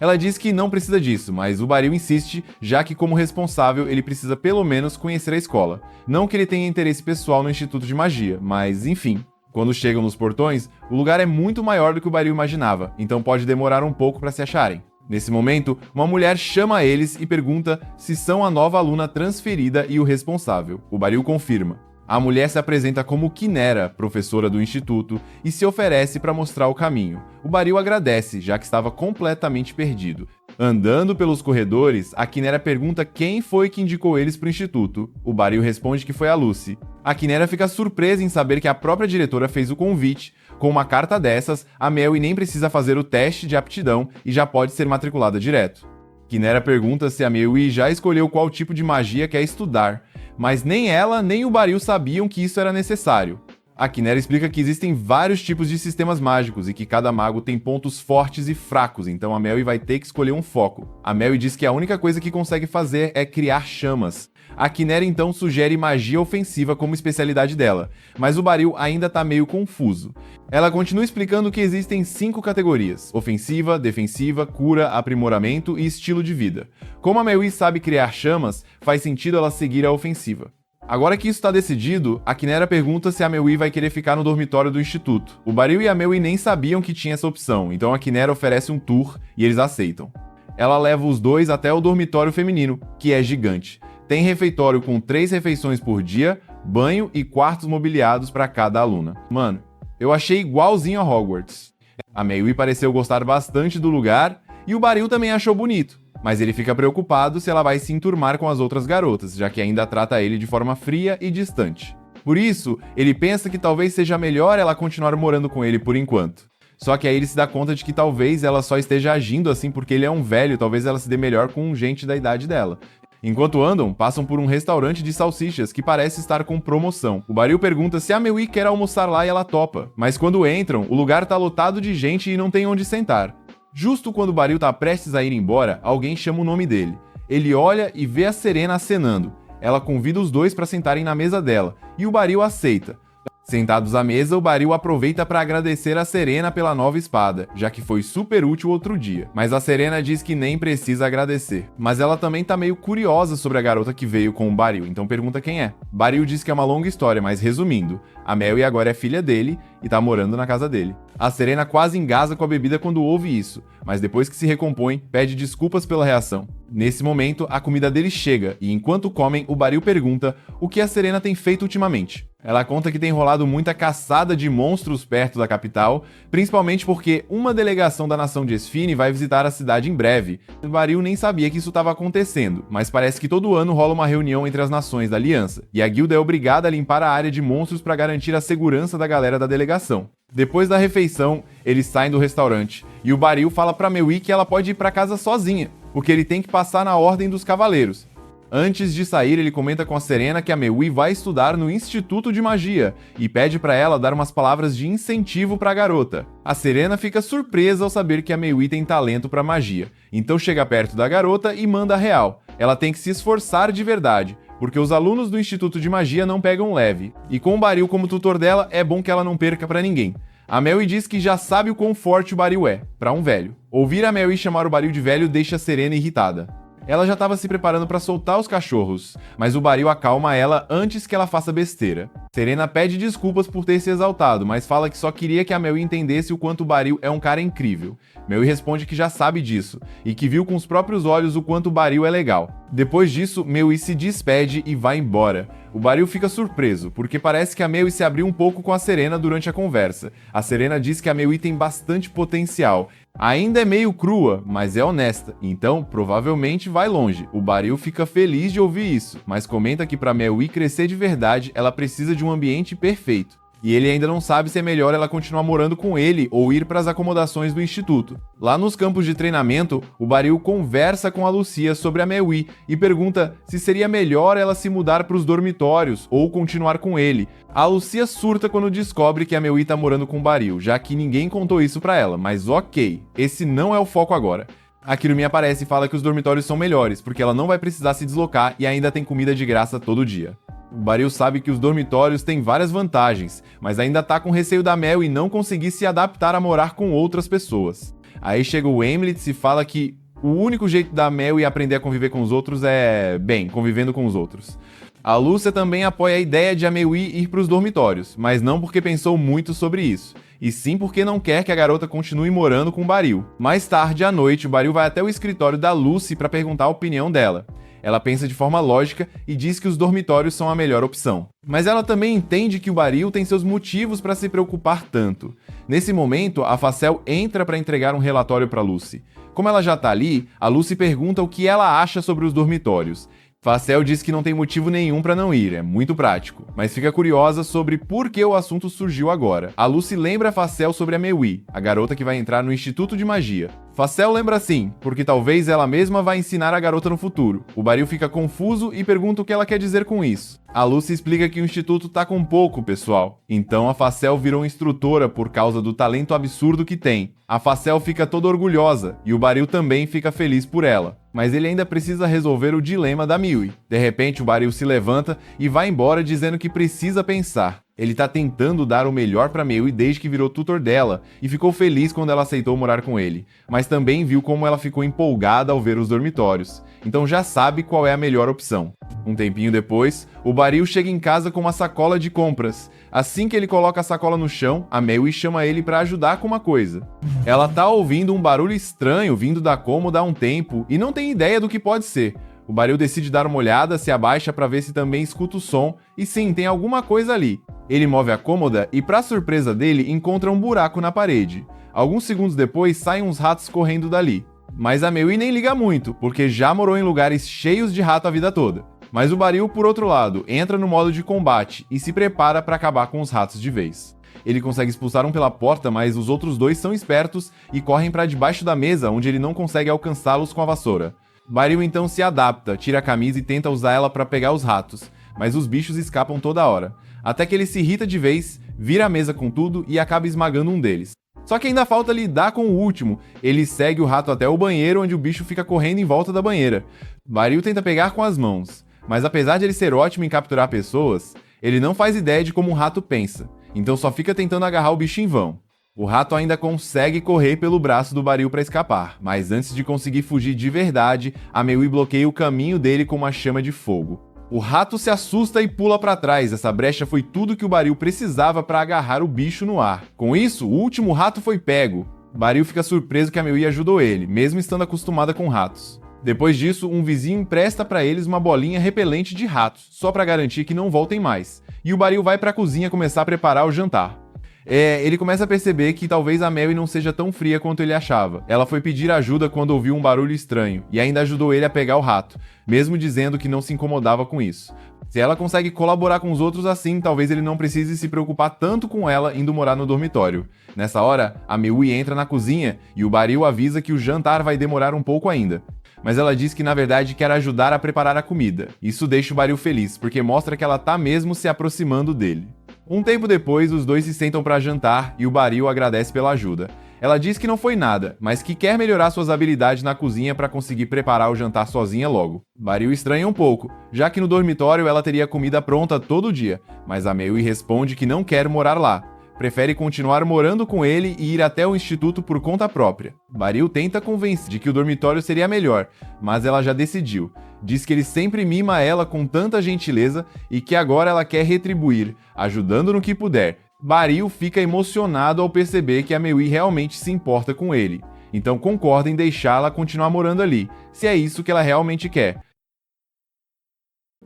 Ela diz que não precisa disso, mas o Baril insiste, já que como responsável ele precisa pelo menos conhecer a escola. Não que ele tenha interesse pessoal no Instituto de Magia, mas enfim. Quando chegam nos portões, o lugar é muito maior do que o Baril imaginava, então pode demorar um pouco para se acharem. Nesse momento, uma mulher chama eles e pergunta se são a nova aluna transferida e o responsável. O Baril confirma. A mulher se apresenta como Quinera, professora do instituto, e se oferece para mostrar o caminho. O Baril agradece, já que estava completamente perdido. Andando pelos corredores, a Quinera pergunta quem foi que indicou eles para o instituto. O Baril responde que foi a Lucy. A Quinera fica surpresa em saber que a própria diretora fez o convite. Com uma carta dessas, a Meui nem precisa fazer o teste de aptidão e já pode ser matriculada direto. Quinera pergunta se a Meui já escolheu qual tipo de magia quer estudar, mas nem ela nem o Baril sabiam que isso era necessário. A Quinera explica que existem vários tipos de sistemas mágicos e que cada mago tem pontos fortes e fracos, então a Meui vai ter que escolher um foco. A Meui diz que a única coisa que consegue fazer é criar chamas. A Quinera então sugere magia ofensiva como especialidade dela, mas o Baril ainda tá meio confuso. Ela continua explicando que existem 5 categorias: ofensiva, defensiva, cura, aprimoramento e estilo de vida. Como a Meui sabe criar chamas, faz sentido ela seguir a ofensiva. Agora que isso está decidido, a Quinera pergunta se a Meui vai querer ficar no dormitório do instituto. O Baril e a Meui nem sabiam que tinha essa opção, então a Quinera oferece um tour e eles aceitam. Ela leva os dois até o dormitório feminino, que é gigante. Tem refeitório com 3 refeições por dia, banho e quartos mobiliados para cada aluna. Mano, eu achei igualzinho a Hogwarts. A Meui pareceu gostar bastante do lugar e o Baril também achou bonito, mas ele fica preocupado se ela vai se enturmar com as outras garotas, já que ainda trata ele de forma fria e distante. Por isso, ele pensa que talvez seja melhor ela continuar morando com ele por enquanto. Só que aí ele se dá conta de que talvez ela só esteja agindo assim porque ele é um velho, talvez ela se dê melhor com gente da idade dela. Enquanto andam, passam por um restaurante de salsichas que parece estar com promoção. O Baril pergunta se a Meui quer almoçar lá e ela topa, mas quando entram, o lugar tá lotado de gente e não tem onde sentar. Justo quando o Baril tá prestes a ir embora, alguém chama o nome dele. Ele olha e vê a Serena acenando. Ela convida os dois para sentarem na mesa dela, e o Baril aceita. Sentados à mesa, o Baril aproveita para agradecer a Serena pela nova espada, já que foi super útil outro dia. Mas a Serena diz que nem precisa agradecer. Mas ela também tá meio curiosa sobre a garota que veio com o Baril, então pergunta quem é. Baril diz que é uma longa história, mas resumindo, a Meui agora é filha dele e tá morando na casa dele. A Serena quase engasa com a bebida quando ouve isso, mas depois que se recompõe, pede desculpas pela reação. Nesse momento, a comida dele chega e enquanto comem, o Baril pergunta o que a Serena tem feito ultimamente. Ela conta que tem rolado muita caçada de monstros perto da capital, principalmente porque uma delegação da nação de Esfine vai visitar a cidade em breve. O Baril nem sabia que isso estava acontecendo, mas parece que todo ano rola uma reunião entre as nações da aliança, e a guilda é obrigada a limpar a área de monstros para garantir a segurança da galera da delegação. Depois da refeição, eles saem do restaurante, e o Baril fala pra Meui que ela pode ir pra casa sozinha, porque ele tem que passar na ordem dos cavaleiros. Antes de sair, ele comenta com a Serena que a Mewi vai estudar no Instituto de Magia e pede para ela dar umas palavras de incentivo para a garota. A Serena fica surpresa ao saber que a Mewi tem talento para magia, então chega perto da garota e manda a real. Ela tem que se esforçar de verdade, porque os alunos do Instituto de Magia não pegam leve, e com o Baril como tutor dela, é bom que ela não perca para ninguém. A Mewi diz que já sabe o quão forte o Baril é, para um velho. Ouvir a Mewi chamar o Baril de velho deixa a Serena irritada. Ela já estava se preparando para soltar os cachorros, mas o Baril acalma ela antes que ela faça besteira. Serena pede desculpas por ter se exaltado, mas fala que só queria que a Mewi entendesse o quanto o Baril é um cara incrível. Mewi responde que já sabe disso, e que viu com os próprios olhos o quanto o Baril é legal. Depois disso, Mewi se despede e vai embora. O Baril fica surpreso, porque parece que a Mewi se abriu um pouco com a Serena durante a conversa. A Serena diz que a Mewi tem bastante potencial. Ainda é meio crua, mas é honesta, então provavelmente vai longe. O Baril fica feliz de ouvir isso, mas comenta que para Mewi crescer de verdade, ela precisa de um ambiente perfeito. E ele ainda não sabe se é melhor ela continuar morando com ele ou ir para as acomodações do instituto. Lá nos campos de treinamento, o Baril conversa com a Lucia sobre a Mewi e pergunta se seria melhor ela se mudar para os dormitórios ou continuar com ele. A Lucia surta quando descobre que a Mewi tá morando com o Baril, já que ninguém contou isso para ela, mas ok, esse não é o foco agora. A Kirumi aparece e fala que os dormitórios são melhores, porque ela não vai precisar se deslocar e ainda tem comida de graça todo dia. O Baril sabe que os dormitórios têm várias vantagens, mas ainda tá com receio da Mel e não conseguir se adaptar a morar com outras pessoas. Aí chega o Emlitz e fala que o único jeito da Mel aprender a conviver com os outros é, convivendo com os outros. A Lúcia também apoia a ideia de a Mewi ir para os dormitórios, mas não porque pensou muito sobre isso, e sim porque não quer que a garota continue morando com o Baril. Mais tarde à noite, o Baril vai até o escritório da Lucy para perguntar a opinião dela. Ela pensa de forma lógica e diz que os dormitórios são a melhor opção. Mas ela também entende que o Baril tem seus motivos para se preocupar tanto. Nesse momento, a Facel entra para entregar um relatório para Lucy. Como ela já tá ali, a Lucy pergunta o que ela acha sobre os dormitórios. Facel diz que não tem motivo nenhum para não ir, é muito prático, mas fica curiosa sobre por que o assunto surgiu agora. A Lucy lembra a Facel sobre a Mewi, a garota que vai entrar no Instituto de Magia. Facel lembra sim, porque talvez ela mesma vá ensinar a garota no futuro. O Baril fica confuso e pergunta o que ela quer dizer com isso. A Lucy explica que o instituto tá com pouco pessoal, então a Facel virou instrutora por causa do talento absurdo que tem. A Facel fica toda orgulhosa e o Baril também fica feliz por ela. Mas ele ainda precisa resolver o dilema da Mewi. De repente, o Baril se levanta e vai embora dizendo que precisa pensar. Ele tá tentando dar o melhor pra Mewi desde que virou tutor dela e ficou feliz quando ela aceitou morar com ele, mas também viu como ela ficou empolgada ao ver os dormitórios, então já sabe qual é a melhor opção. Um tempinho depois, o Baril chega em casa com uma sacola de compras. Assim que ele coloca a sacola no chão, a Mewi chama ele pra ajudar com uma coisa. Ela tá ouvindo um barulho estranho vindo da cômoda há um tempo e não tem ideia do que pode ser. O Baril decide dar uma olhada, se abaixa para ver se também escuta o som, e sim, tem alguma coisa ali. Ele move a cômoda e, para surpresa dele, encontra um buraco na parede. Alguns segundos depois, saem uns ratos correndo dali. Mas a Mewi nem liga muito, porque já morou em lugares cheios de rato a vida toda. Mas o Baril, por outro lado, entra no modo de combate e se prepara para acabar com os ratos de vez. Ele consegue expulsar um pela porta, mas os outros dois são espertos e correm para debaixo da mesa, onde ele não consegue alcançá-los com a vassoura. Baril então se adapta, tira a camisa e tenta usar ela para pegar os ratos, mas os bichos escapam toda hora, até que ele se irrita de vez, vira a mesa com tudo e acaba esmagando um deles. Só que ainda falta lidar com o último. Ele segue o rato até o banheiro, onde o bicho fica correndo em volta da banheira. Baril tenta pegar com as mãos, mas apesar de ele ser ótimo em capturar pessoas, ele não faz ideia de como um rato pensa, então só fica tentando agarrar o bicho em vão. O rato ainda consegue correr pelo braço do Baril para escapar, mas antes de conseguir fugir de verdade, a Mewi bloqueia o caminho dele com uma chama de fogo. O rato se assusta e pula para trás. Essa brecha foi tudo que o Baril precisava para agarrar o bicho no ar. Com isso, o último rato foi pego. Baril fica surpreso que a Mewi ajudou ele, mesmo estando acostumada com ratos. Depois disso, um vizinho empresta para eles uma bolinha repelente de ratos, só para garantir que não voltem mais. E o Baril vai para a cozinha começar a preparar o jantar. Ele começa a perceber que talvez a Mewi não seja tão fria quanto ele achava. Ela foi pedir ajuda quando ouviu um barulho estranho, e ainda ajudou ele a pegar o rato, mesmo dizendo que não se incomodava com isso. Se ela consegue colaborar com os outros assim, talvez ele não precise se preocupar tanto com ela indo morar no dormitório. Nessa hora, a Mewi entra na cozinha e o Baril avisa que o jantar vai demorar um pouco ainda. mas ela diz que na verdade quer ajudar a preparar a comida. Isso deixa o Baril feliz, porque mostra que ela tá mesmo se aproximando dele. Um tempo depois, os dois se sentam para jantar e o Baril agradece pela ajuda. Ela diz que não foi nada, mas que quer melhorar suas habilidades na cozinha para conseguir preparar o jantar sozinha logo. Baril estranha um pouco, já que no dormitório ela teria comida pronta todo dia, mas a Mei responde que não quer morar lá. Prefere continuar morando com ele e ir até o instituto por conta própria. Baril tenta convencer de que o dormitório seria melhor, mas ela já decidiu. Diz que ele sempre mima ela com tanta gentileza e que agora ela quer retribuir, ajudando no que puder. Baril fica emocionado ao perceber que a Mei realmente se importa com ele. Então concorda em deixá-la continuar morando ali, se é isso que ela realmente quer.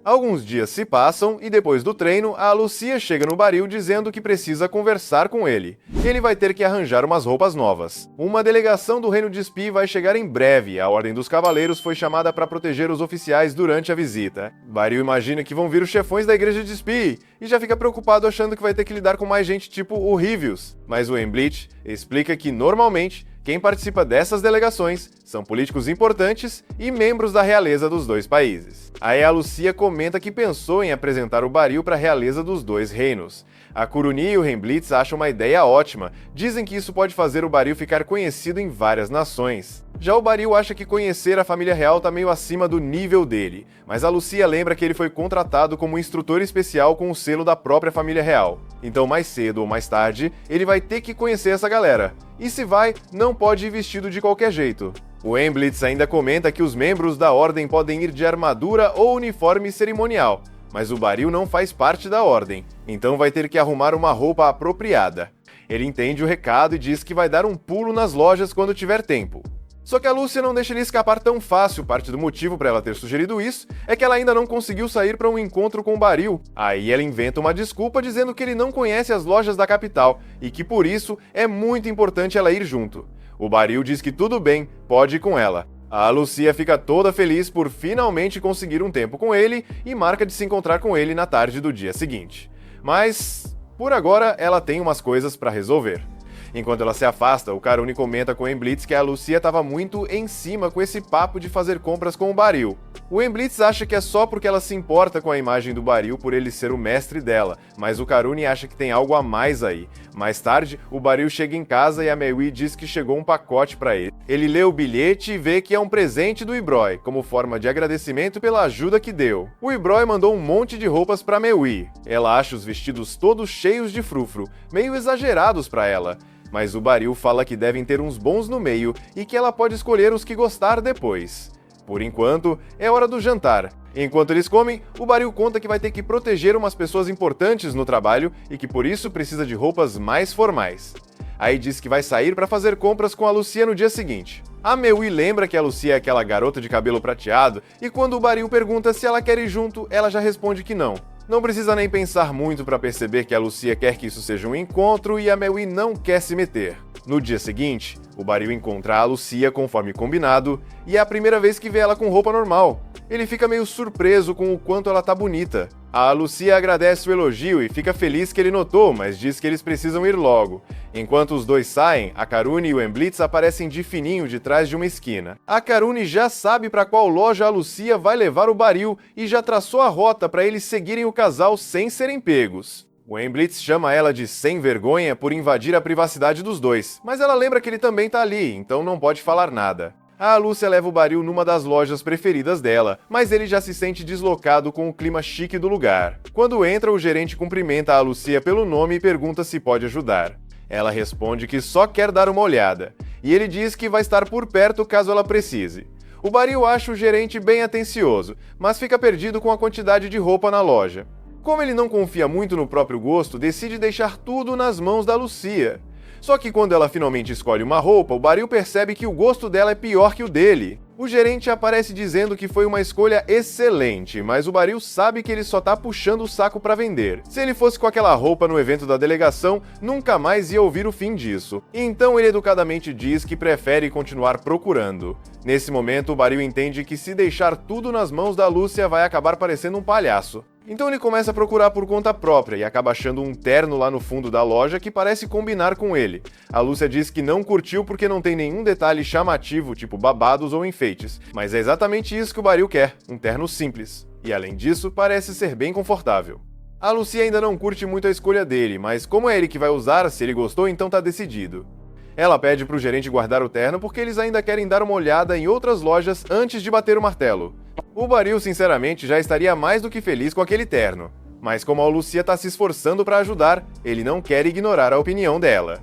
Alguns dias se passam e depois do treino, a Lucia chega no Baril dizendo que precisa conversar com ele. Ele vai ter que arranjar umas roupas novas. Uma delegação do Reino de Spi vai chegar em breve. A Ordem dos Cavaleiros foi chamada para proteger os oficiais durante a visita. Baril imagina que vão vir os chefões da Igreja de Spi e já fica preocupado achando que vai ter que lidar com mais gente tipo o Rivius. Mas o Embleach explica que normalmente quem participa dessas delegações são políticos importantes e membros da realeza dos dois países. Aí a Lucia comenta que pensou em apresentar o Baril para a realeza dos dois reinos. A Kuruni e o Hemblitz acham uma ideia ótima, dizem que isso pode fazer o Baril ficar conhecido em várias nações. Já o Baril acha que conhecer a família real tá meio acima do nível dele, mas a Lucia lembra que ele foi contratado como instrutor especial com o selo da própria família real. Então mais cedo ou mais tarde, ele vai ter que conhecer essa galera. E se vai, não pode ir vestido de qualquer jeito. O Embleach ainda comenta que os membros da Ordem podem ir de armadura ou uniforme cerimonial, mas o Baril não faz parte da Ordem, então vai ter que arrumar uma roupa apropriada. Ele entende o recado e diz que vai dar um pulo nas lojas quando tiver tempo. Só que a Lúcia não deixa ele escapar tão fácil. Parte do motivo para ela ter sugerido isso é que ela ainda não conseguiu sair para um encontro com o Baril. Aí ela inventa uma desculpa dizendo que ele não conhece as lojas da capital e que por isso é muito importante ela ir junto. O Baril diz que tudo bem, pode ir com ela. A Lucia fica toda feliz por finalmente conseguir um tempo com ele e marca de se encontrar com ele na tarde do dia seguinte. Mas, por agora, ela tem umas coisas para resolver. Enquanto ela se afasta, o Karuni comenta com o Embleach que a Lucia estava muito em cima com esse papo de fazer compras com o Baril. O Embleach acha que é só porque ela se importa com a imagem do Baril por ele ser o mestre dela, mas o Karuni acha que tem algo a mais aí. Mais tarde, o Baril chega em casa e a Mei diz que chegou um pacote para ele. Ele lê o bilhete e vê que é um presente do Ibroi, como forma de agradecimento pela ajuda que deu. O Ibroi mandou um monte de roupas para Mei. Ela acha os vestidos todos cheios de frufru, meio exagerados para ela. Mas o Baril fala que devem ter uns bons no meio e que ela pode escolher os que gostar depois. Por enquanto, é hora do jantar. Enquanto eles comem, o Baril conta que vai ter que proteger umas pessoas importantes no trabalho e que por isso precisa de roupas mais formais. Aí diz que vai sair para fazer compras com a Lucia no dia seguinte. A Mei lembra que a Lucia é aquela garota de cabelo prateado e quando o Baril pergunta se ela quer ir junto, ela já responde que não. Não precisa nem pensar muito para perceber que a Lucia quer que isso seja um encontro e a Mei não quer se meter. No dia seguinte, o Baril encontra a Lucia conforme combinado e é a primeira vez que vê ela com roupa normal. Ele fica meio surpreso com o quanto ela tá bonita. A Lucia agradece o elogio e fica feliz que ele notou, mas diz que eles precisam ir logo. Enquanto os dois saem, a Karuni e o Embleach aparecem de fininho de trás de uma esquina. A Karuni já sabe para qual loja a Lucia vai levar o Baril e já traçou a rota para eles seguirem o casal sem serem pegos. O Embleach chama ela de sem vergonha por invadir a privacidade dos dois, mas ela lembra que ele também tá ali, então não pode falar nada. A Lúcia leva o Baril numa das lojas preferidas dela, mas ele já se sente deslocado com o clima chique do lugar. Quando entra, o gerente cumprimenta a Lucia pelo nome e pergunta se pode ajudar. Ela responde que só quer dar uma olhada, e ele diz que vai estar por perto caso ela precise. O Baril acha o gerente bem atencioso, mas fica perdido com a quantidade de roupa na loja. Como ele não confia muito no próprio gosto, decide deixar tudo nas mãos da Lucia. Só que quando ela finalmente escolhe uma roupa, o Baril percebe que o gosto dela é pior que o dele. O gerente aparece dizendo que foi uma escolha excelente, mas o Baril sabe que ele só tá puxando o saco pra vender. Se ele fosse com aquela roupa no evento da delegação, nunca mais ia ouvir o fim disso. Então ele educadamente diz que prefere continuar procurando. Nesse momento, o Baril entende que se deixar tudo nas mãos da Lúcia vai acabar parecendo um palhaço. Então ele começa a procurar por conta própria e acaba achando um terno lá no fundo da loja que parece combinar com ele. A Lúcia diz que não curtiu porque não tem nenhum detalhe chamativo, tipo babados ou enfeites, mas é exatamente isso que o Baril quer, um terno simples. E além disso, parece ser bem confortável. A Lucia ainda não curte muito a escolha dele, mas como é ele que vai usar, se ele gostou, então tá decidido. Ela pede pro gerente guardar o terno porque eles ainda querem dar uma olhada em outras lojas antes de bater o martelo. O Baril, sinceramente, já estaria mais do que feliz com aquele terno. Mas como a Lucia tá se esforçando para ajudar, ele não quer ignorar a opinião dela.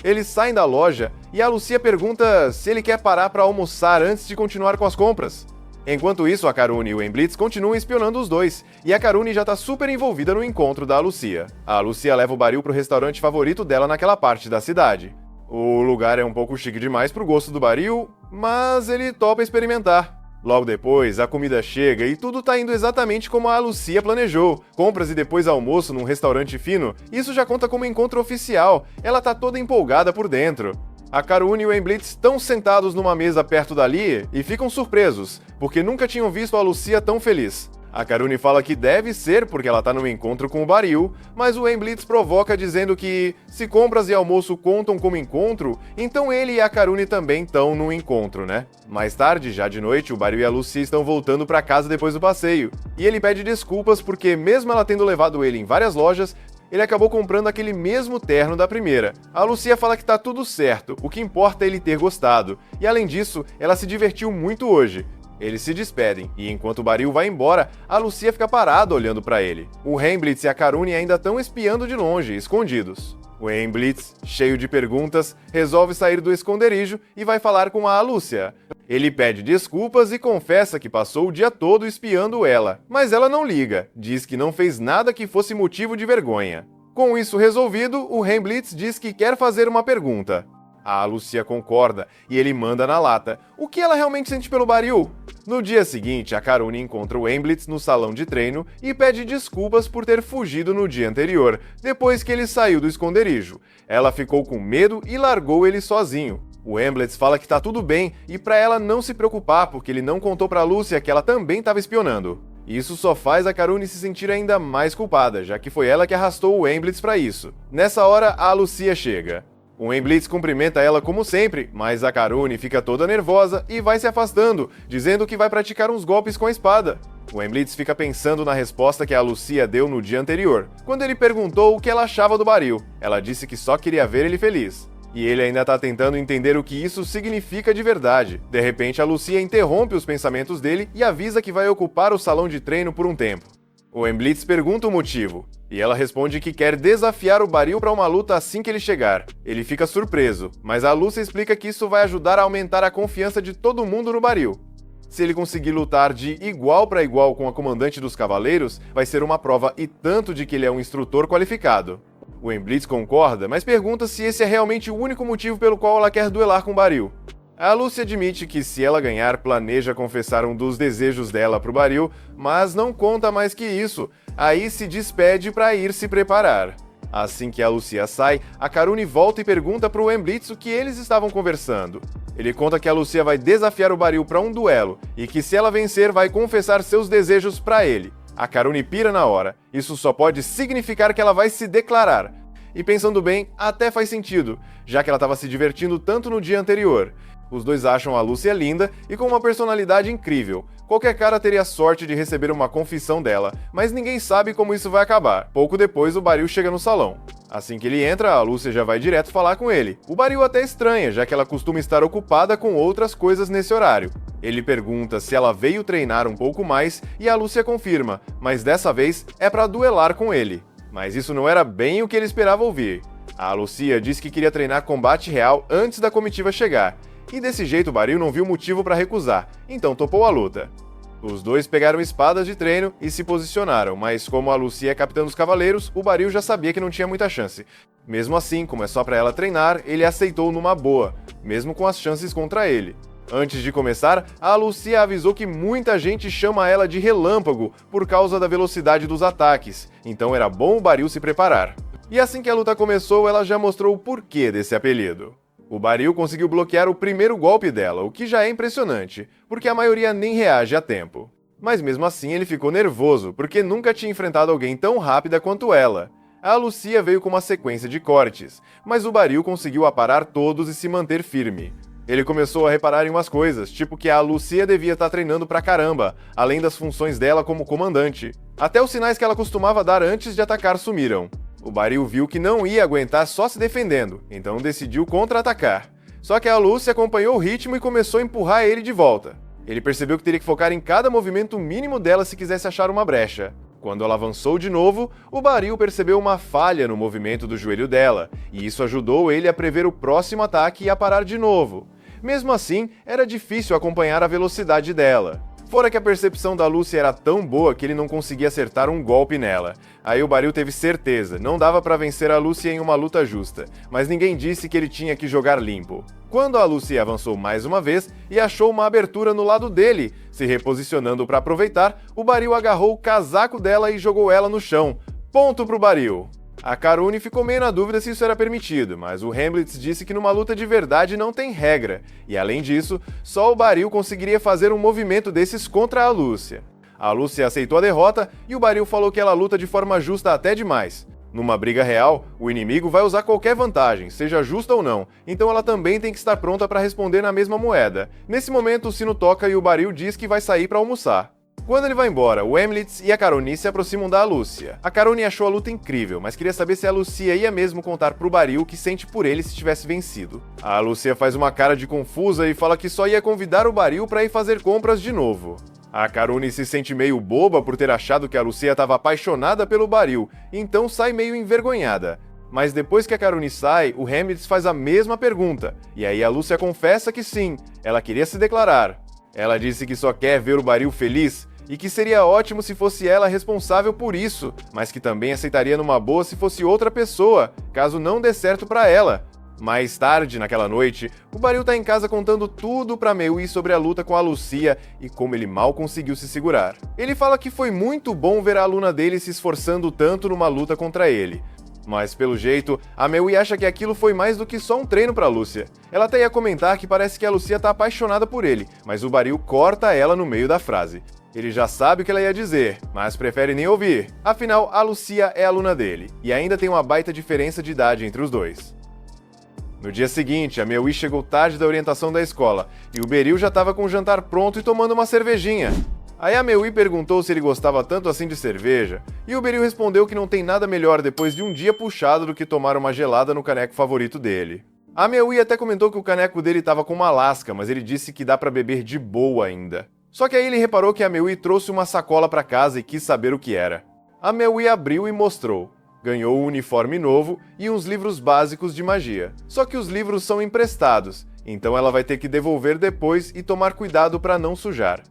Eles saem da loja e a Lucia pergunta se ele quer parar para almoçar antes de continuar com as compras. Enquanto isso, a Karune e o Emblitz continuam espionando os dois, e a Karune já tá super envolvida no encontro da Lucia. A Lucia leva o Baril pro restaurante favorito dela naquela parte da cidade. O lugar é um pouco chique demais pro gosto do Baril, mas ele topa experimentar. Logo depois, a comida chega e tudo tá indo exatamente como a Lucia planejou. Compras e depois almoço num restaurante fino, isso já conta como encontro oficial, ela tá toda empolgada por dentro. A Karune e o Emblitz estão sentados numa mesa perto dali e ficam surpresos, porque nunca tinham visto a Lucia tão feliz. A Karune fala que deve ser porque ela tá no encontro com o Baril, mas o Emblitz provoca dizendo que se compras e almoço contam como encontro, então ele e a Karune também estão no encontro, né? Mais tarde, já de noite, o Baril e a Lucia estão voltando pra casa depois do passeio, e ele pede desculpas porque mesmo ela tendo levado ele em várias lojas, ele acabou comprando aquele mesmo terno da primeira. A Lucia fala que tá tudo certo, o que importa é ele ter gostado, e além disso, ela se divertiu muito hoje. Eles se despedem, e enquanto o Baril vai embora, a Lucia fica parada olhando pra ele. O Emblitz e a Karune ainda estão espiando de longe, escondidos. O Emblitz, cheio de perguntas, resolve sair do esconderijo e vai falar com a Lúcia. Ele pede desculpas e confessa que passou o dia todo espiando ela, mas ela não liga, diz que não fez nada que fosse motivo de vergonha. Com isso resolvido, o Emblitz diz que quer fazer uma pergunta. A Lucia concorda e ele manda na lata. O que ela realmente sente pelo Baril? No dia seguinte, a Karune encontra o Emblitz no salão de treino e pede desculpas por ter fugido no dia anterior, depois que ele saiu do esconderijo. Ela ficou com medo e largou ele sozinho. O Emblitz fala que tá tudo bem e pra ela não se preocupar porque ele não contou pra Lucia que ela também estava espionando. Isso só faz a Karune se sentir ainda mais culpada, já que foi ela que arrastou o Emblitz pra isso. Nessa hora, a Lucia chega. O Emblitz cumprimenta ela como sempre, mas a Karune fica toda nervosa e vai se afastando, dizendo que vai praticar uns golpes com a espada. O Emblitz fica pensando na resposta que a Lucia deu no dia anterior, quando ele perguntou o que ela achava do Baril. Ela disse que só queria ver ele feliz. E ele ainda tá tentando entender o que isso significa de verdade. De repente, a Lucia interrompe os pensamentos dele e avisa que vai ocupar o salão de treino por um tempo. O Emblitz pergunta o motivo, e ela responde que quer desafiar o Baril para uma luta assim que ele chegar. Ele fica surpreso, mas a Lúcia explica que isso vai ajudar a aumentar a confiança de todo mundo no Baril. Se ele conseguir lutar de igual para igual com a comandante dos cavaleiros, vai ser uma prova e tanto de que ele é um instrutor qualificado. O Emblitz concorda, mas pergunta se esse é realmente o único motivo pelo qual ela quer duelar com o Baril. A Lúcia admite que se ela ganhar, planeja confessar um dos desejos dela pro Baril, mas não conta mais que isso. Aí se despede para ir se preparar. Assim que a Lucia sai, a Karune volta e pergunta pro Emblitz o que eles estavam conversando. Ele conta que a Lucia vai desafiar o Baril para um duelo e que se ela vencer vai confessar seus desejos para ele. A Karune pira na hora. Isso só pode significar que ela vai se declarar. E pensando bem, até faz sentido, já que ela estava se divertindo tanto no dia anterior. Os dois acham a Lúcia linda e com uma personalidade incrível. Qualquer cara teria sorte de receber uma confissão dela, mas ninguém sabe como isso vai acabar. Pouco depois, o Baril chega no salão. Assim que ele entra, a Lúcia já vai direto falar com ele. O Baril até estranha, já que ela costuma estar ocupada com outras coisas nesse horário. Ele pergunta se ela veio treinar um pouco mais e a Lúcia confirma, mas dessa vez é para duelar com ele. Mas isso não era bem o que ele esperava ouvir. A Lucia disse que queria treinar combate real antes da comitiva chegar. E desse jeito o Baril não viu motivo para recusar, então topou a luta. Os dois pegaram espadas de treino e se posicionaram, mas como a Lucia é capitã dos cavaleiros, o Baril já sabia que não tinha muita chance. Mesmo assim, como é só para ela treinar, ele aceitou numa boa, mesmo com as chances contra ele. Antes de começar, a Lucia avisou que muita gente chama ela de Relâmpago por causa da velocidade dos ataques, então era bom o Baril se preparar. E assim que a luta começou, ela já mostrou o porquê desse apelido. O Baril conseguiu bloquear o primeiro golpe dela, o que já é impressionante, porque a maioria nem reage a tempo. Mas mesmo assim ele ficou nervoso, porque nunca tinha enfrentado alguém tão rápida quanto ela. A Lucia veio com uma sequência de cortes, mas o Baril conseguiu aparar todos e se manter firme. Ele começou a reparar em umas coisas, tipo que a Lucia devia estar treinando pra caramba, além das funções dela como comandante. Até os sinais que ela costumava dar antes de atacar sumiram. O Baril viu que não ia aguentar só se defendendo, então decidiu contra-atacar. Só que a Lucia acompanhou o ritmo e começou a empurrar ele de volta. Ele percebeu que teria que focar em cada movimento mínimo dela se quisesse achar uma brecha. Quando ela avançou de novo, o Baril percebeu uma falha no movimento do joelho dela, e isso ajudou ele a prever o próximo ataque e a parar de novo. Mesmo assim, era difícil acompanhar a velocidade dela. Fora que a percepção da Lucy era tão boa que ele não conseguia acertar um golpe nela. Aí o Baril teve certeza, não dava pra vencer a Lucy em uma luta justa, mas ninguém disse que ele tinha que jogar limpo. Quando a Lucy avançou mais uma vez e achou uma abertura no lado dele, se reposicionando para aproveitar, o Baril agarrou o casaco dela e jogou ela no chão. Ponto pro Baril. A Karune ficou meio na dúvida se isso era permitido, mas o Hamlet disse que numa luta de verdade não tem regra, e além disso, só o Baril conseguiria fazer um movimento desses contra a Lúcia. A Lúcia aceitou a derrota e o Baril falou que ela luta de forma justa até demais. Numa briga real, o inimigo vai usar qualquer vantagem, seja justa ou não, então ela também tem que estar pronta para responder na mesma moeda. Nesse momento, o sino toca e o Baril diz que vai sair para almoçar. Quando ele vai embora, o Hamlet e a Karune se aproximam da Lúcia. A Karune achou a luta incrível, mas queria saber se a Lucia ia mesmo contar pro Baril o que sente por ele se tivesse vencido. A Lucia faz uma cara de confusa e fala que só ia convidar o Baril para ir fazer compras de novo. A Karune se sente meio boba por ter achado que a Lucia estava apaixonada pelo Baril, então sai meio envergonhada. Mas depois que a Karune sai, o Hamlet faz a mesma pergunta, e aí a Lúcia confessa que sim, ela queria se declarar. Ela disse que só quer ver o Baril feliz, e que seria ótimo se fosse ela responsável por isso, mas que também aceitaria numa boa se fosse outra pessoa, caso não dê certo pra ela. Mais tarde, naquela noite, o Baril tá em casa contando tudo pra Meui sobre a luta com a Lucia e como ele mal conseguiu se segurar. Ele fala que foi muito bom ver a aluna dele se esforçando tanto numa luta contra ele. Mas, pelo jeito, a Meui acha que aquilo foi mais do que só um treino pra Lúcia. Ela até ia comentar que parece que a Lucia tá apaixonada por ele, mas o Baril corta ela no meio da frase. Ele já sabe o que ela ia dizer, mas prefere nem ouvir. Afinal, a Lucia é aluna dele, e ainda tem uma baita diferença de idade entre os dois. No dia seguinte, a Meui chegou tarde da orientação da escola, e o Beril já estava com o jantar pronto e tomando uma cervejinha. Aí a Meui perguntou se ele gostava tanto assim de cerveja, e o Beril respondeu que não tem nada melhor depois de um dia puxado do que tomar uma gelada no caneco favorito dele. A Meui até comentou que o caneco dele estava com uma lasca, mas ele disse que dá pra beber de boa ainda. Só que aí ele reparou que a Meui trouxe uma sacola para casa e quis saber o que era. A Meui abriu e mostrou. Ganhou um uniforme novo e uns livros básicos de magia. Só que os livros são emprestados, então ela vai ter que devolver depois e tomar cuidado para não sujar.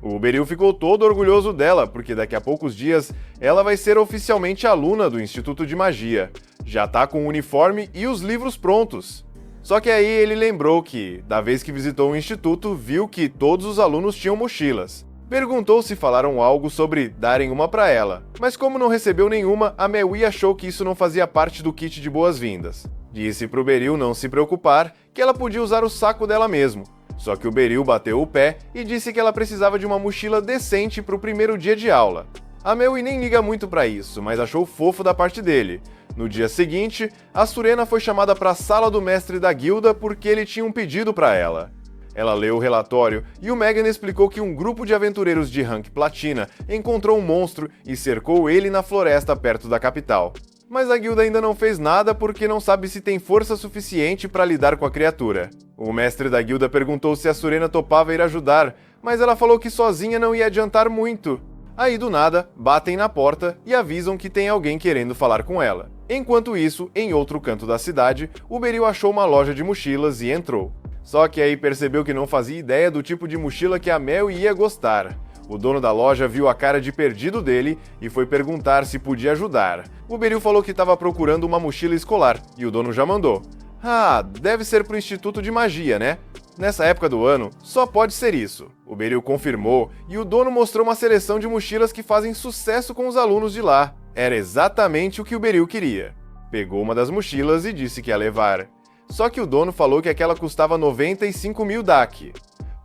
O Beril ficou todo orgulhoso dela, porque daqui a poucos dias ela vai ser oficialmente aluna do Instituto de Magia. Já tá com o uniforme e os livros prontos. Só que aí ele lembrou que, da vez que visitou o instituto, viu que todos os alunos tinham mochilas. Perguntou se falaram algo sobre darem uma para ela, mas como não recebeu nenhuma, a Meui achou que isso não fazia parte do kit de boas-vindas. Disse pro Beril não se preocupar, que ela podia usar o saco dela mesmo. Só que o Beril bateu o pé e disse que ela precisava de uma mochila decente pro primeiro dia de aula. A Meui nem liga muito pra isso, mas achou fofo da parte dele. No dia seguinte, a Surena foi chamada para a sala do mestre da guilda porque ele tinha um pedido para ela. Ela leu o relatório e o Megan explicou que um grupo de aventureiros de rank platina encontrou um monstro e cercou ele na floresta perto da capital. Mas a guilda ainda não fez nada porque não sabe se tem força suficiente para lidar com a criatura. O mestre da guilda perguntou se a Surena topava ir ajudar, mas ela falou que sozinha não ia adiantar muito. Aí do nada, batem na porta e avisam que tem alguém querendo falar com ela. Enquanto isso, em outro canto da cidade, o Beril achou uma loja de mochilas e entrou. Só que aí percebeu que não fazia ideia do tipo de mochila que a Mel ia gostar. O dono da loja viu a cara de perdido dele e foi perguntar se podia ajudar. O Beril falou que estava procurando uma mochila escolar e o dono já mandou. Ah, deve ser pro Instituto de Magia, né? Nessa época do ano, só pode ser isso. O Beril confirmou e o dono mostrou uma seleção de mochilas que fazem sucesso com os alunos de lá. Era exatamente o que o Beril queria. Pegou uma das mochilas e disse que ia levar. Só que o dono falou que aquela custava 95.000 DAC.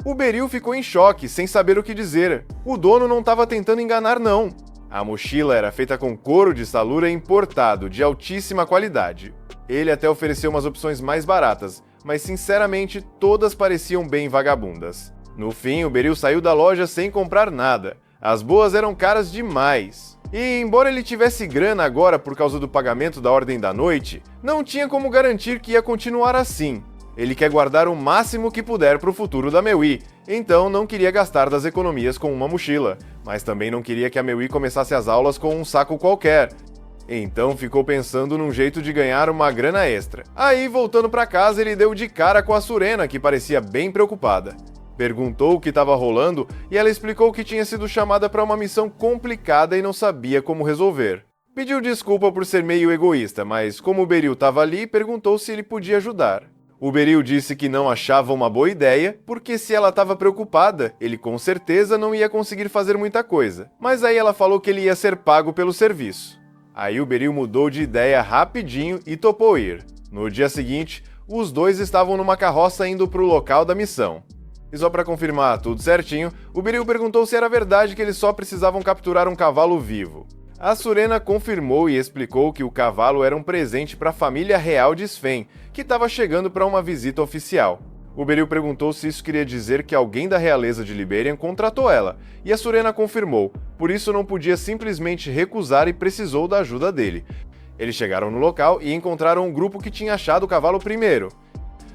O Beril ficou em choque, sem saber o que dizer. O dono não estava tentando enganar, não. A mochila era feita com couro de salura importado, de altíssima qualidade. Ele até ofereceu umas opções mais baratas, mas sinceramente todas pareciam bem vagabundas. No fim, o Beril saiu da loja sem comprar nada. As boas eram caras demais. E, embora ele tivesse grana agora por causa do pagamento da Ordem da Noite, não tinha como garantir que ia continuar assim. Ele quer guardar o máximo que puder para o futuro da Mewi, então não queria gastar das economias com uma mochila, mas também não queria que a Mewi começasse as aulas com um saco qualquer. Então ficou pensando num jeito de ganhar uma grana extra. Aí, voltando para casa, ele deu de cara com a Surena, que parecia bem preocupada. Perguntou o que estava rolando e ela explicou que tinha sido chamada para uma missão complicada e não sabia como resolver. Pediu desculpa por ser meio egoísta, mas como o Beril estava ali, perguntou se ele podia ajudar. O Beril disse que não achava uma boa ideia, porque se ela estava preocupada, ele com certeza não ia conseguir fazer muita coisa. Mas aí ela falou que ele ia ser pago pelo serviço. Aí o Beril mudou de ideia rapidinho e topou ir. No dia seguinte, os dois estavam numa carroça indo para o local da missão. E só para confirmar tudo certinho, o Beril perguntou se era verdade que eles só precisavam capturar um cavalo vivo. A Surena confirmou e explicou que o cavalo era um presente para a família real de Sven, que estava chegando para uma visita oficial. O Beril perguntou se isso queria dizer que alguém da realeza de Liberian contratou ela, e a Surena confirmou, por isso não podia simplesmente recusar e precisou da ajuda dele. Eles chegaram no local e encontraram um grupo que tinha achado o cavalo primeiro.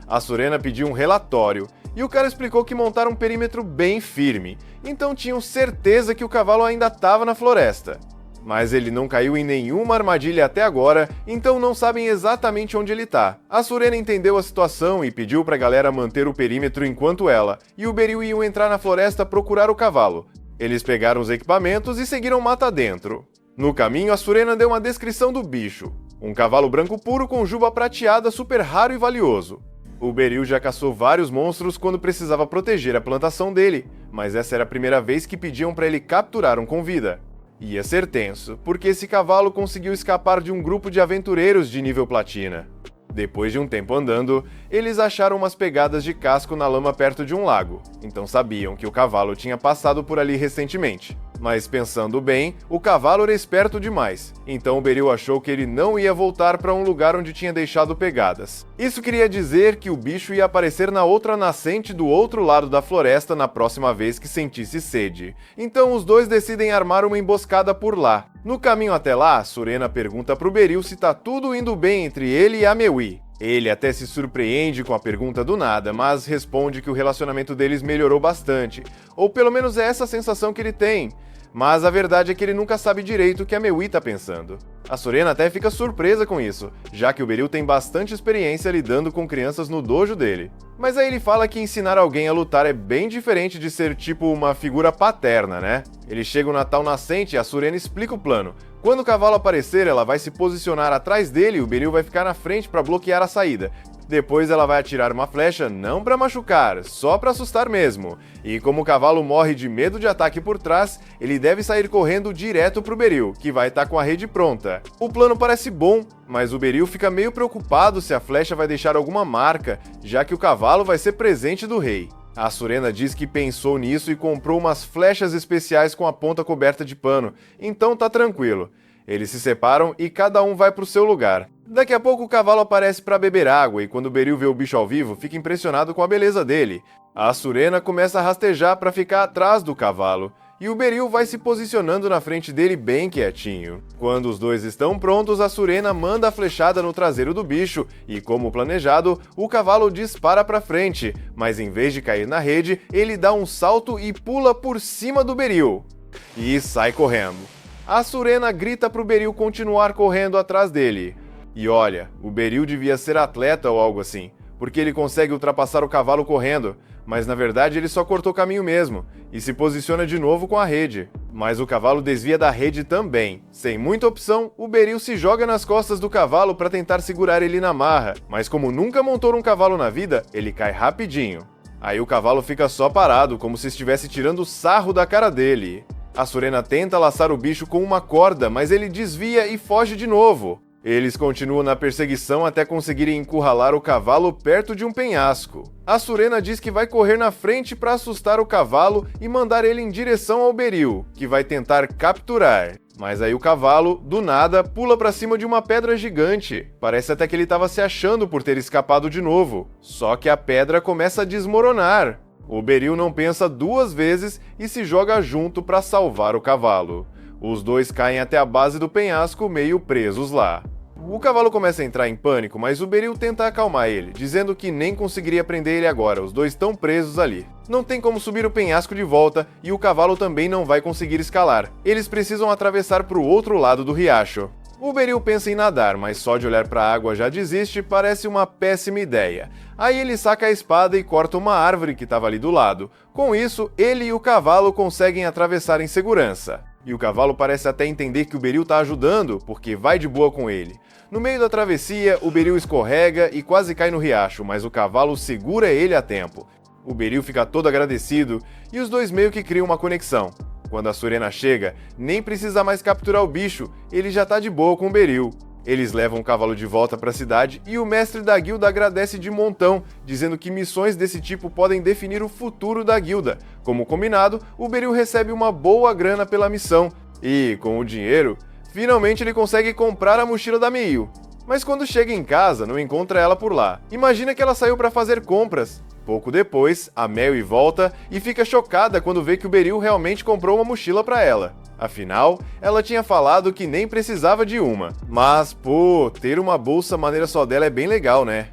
A Surena pediu um relatório, e o cara explicou que montaram um perímetro bem firme, então tinham certeza que o cavalo ainda estava na floresta. Mas ele não caiu em nenhuma armadilha até agora, então não sabem exatamente onde ele tá. A Surena entendeu a situação e pediu pra galera manter o perímetro enquanto ela e o Beril iam entrar na floresta procurar o cavalo. Eles pegaram os equipamentos e seguiram mata dentro. No caminho, a Surena deu uma descrição do bicho. Um cavalo branco puro com juba prateada super raro e valioso. O Beril já caçou vários monstros quando precisava proteger a plantação dele, mas essa era a primeira vez que pediam pra ele capturar um com vida. Ia ser tenso, porque esse cavalo conseguiu escapar de um grupo de aventureiros de nível platina. Depois de um tempo andando, eles acharam umas pegadas de casco na lama perto de um lago, então sabiam que o cavalo tinha passado por ali recentemente. Mas pensando bem, o cavalo era esperto demais, então o Beril achou que ele não ia voltar para um lugar onde tinha deixado pegadas. Isso queria dizer que o bicho ia aparecer na outra nascente do outro lado da floresta na próxima vez que sentisse sede. Então os dois decidem armar uma emboscada por lá. No caminho até lá, Surena pergunta pro Beril se tá tudo indo bem entre ele e a Mewi. Ele até se surpreende com a pergunta do nada, mas responde que o relacionamento deles melhorou bastante, ou pelo menos é essa a sensação que ele tem. Mas a verdade é que ele nunca sabe direito o que a Mewi tá pensando. A Surena até fica surpresa com isso, já que o Beril tem bastante experiência lidando com crianças no dojo dele. Mas aí ele fala que ensinar alguém a lutar é bem diferente de ser tipo uma figura paterna, né? Eles chegam na tal nascente e a Surena explica o plano. Quando o cavalo aparecer, ela vai se posicionar atrás dele e o Beril vai ficar na frente para bloquear a saída. Depois ela vai atirar uma flecha, não para machucar, só para assustar mesmo. E como o cavalo morre de medo de ataque por trás, ele deve sair correndo direto pro Beril, que vai estar com a rede pronta. O plano parece bom, mas o Beril fica meio preocupado se a flecha vai deixar alguma marca, já que o cavalo vai ser presente do rei. A Surena diz que pensou nisso e comprou umas flechas especiais com a ponta coberta de pano, então tá tranquilo. Eles se separam e cada um vai pro seu lugar. Daqui a pouco o cavalo aparece para beber água e quando o Beril vê o bicho ao vivo, fica impressionado com a beleza dele. A Surena começa a rastejar para ficar atrás do cavalo e o Beril vai se posicionando na frente dele bem quietinho. Quando os dois estão prontos, a Surena manda a flechada no traseiro do bicho e, como planejado, o cavalo dispara para frente, mas em vez de cair na rede, ele dá um salto e pula por cima do Beril e sai correndo. A Surena grita pro Beril continuar correndo atrás dele. E olha, o Beril devia ser atleta ou algo assim, porque ele consegue ultrapassar o cavalo correndo, mas na verdade ele só cortou caminho mesmo, e se posiciona de novo com a rede. Mas o cavalo desvia da rede também. Sem muita opção, o Beril se joga nas costas do cavalo para tentar segurar ele na marra, mas como nunca montou um cavalo na vida, ele cai rapidinho. Aí o cavalo fica só parado, como se estivesse tirando sarro da cara dele. A Surena tenta laçar o bicho com uma corda, mas ele desvia e foge de novo. Eles continuam na perseguição até conseguirem encurralar o cavalo perto de um penhasco. A Surena diz que vai correr na frente para assustar o cavalo e mandar ele em direção ao Beryl, que vai tentar capturar. Mas aí o cavalo, do nada, pula para cima de uma pedra gigante. Parece até que ele estava se achando por ter escapado de novo. Só que a pedra começa a desmoronar. O Beryl não pensa duas vezes e se joga junto para salvar o cavalo. Os dois caem até a base do penhasco, meio presos lá. O cavalo começa a entrar em pânico, mas o Beryl tenta acalmar ele, dizendo que nem conseguiria prender ele agora, os dois estão presos ali. Não tem como subir o penhasco de volta e o cavalo também não vai conseguir escalar. Eles precisam atravessar para o outro lado do riacho. O Beryl pensa em nadar, mas só de olhar para a água já desiste, parece uma péssima ideia. Aí ele saca a espada e corta uma árvore que estava ali do lado. Com isso, ele e o cavalo conseguem atravessar em segurança. E o cavalo parece até entender que o Beryl está ajudando, porque vai de boa com ele. No meio da travessia, o Beryl escorrega e quase cai no riacho, mas o cavalo segura ele a tempo. O Beryl fica todo agradecido e os dois meio que criam uma conexão. Quando a Surena chega, nem precisa mais capturar o bicho, ele já tá de boa com o Beryl. Eles levam o cavalo de volta para a cidade e o mestre da guilda agradece de montão, dizendo que missões desse tipo podem definir o futuro da guilda. Como combinado, o Beryl recebe uma boa grana pela missão e, com o dinheiro, finalmente ele consegue comprar a mochila da Miyu. Mas quando chega em casa, não encontra ela por lá. Imagina que ela saiu para fazer compras. Pouco depois, a Mary volta e fica chocada quando vê que o Beryl realmente comprou uma mochila para ela. Afinal, ela tinha falado que nem precisava de uma. Mas, pô, ter uma bolsa maneira só dela é bem legal, né?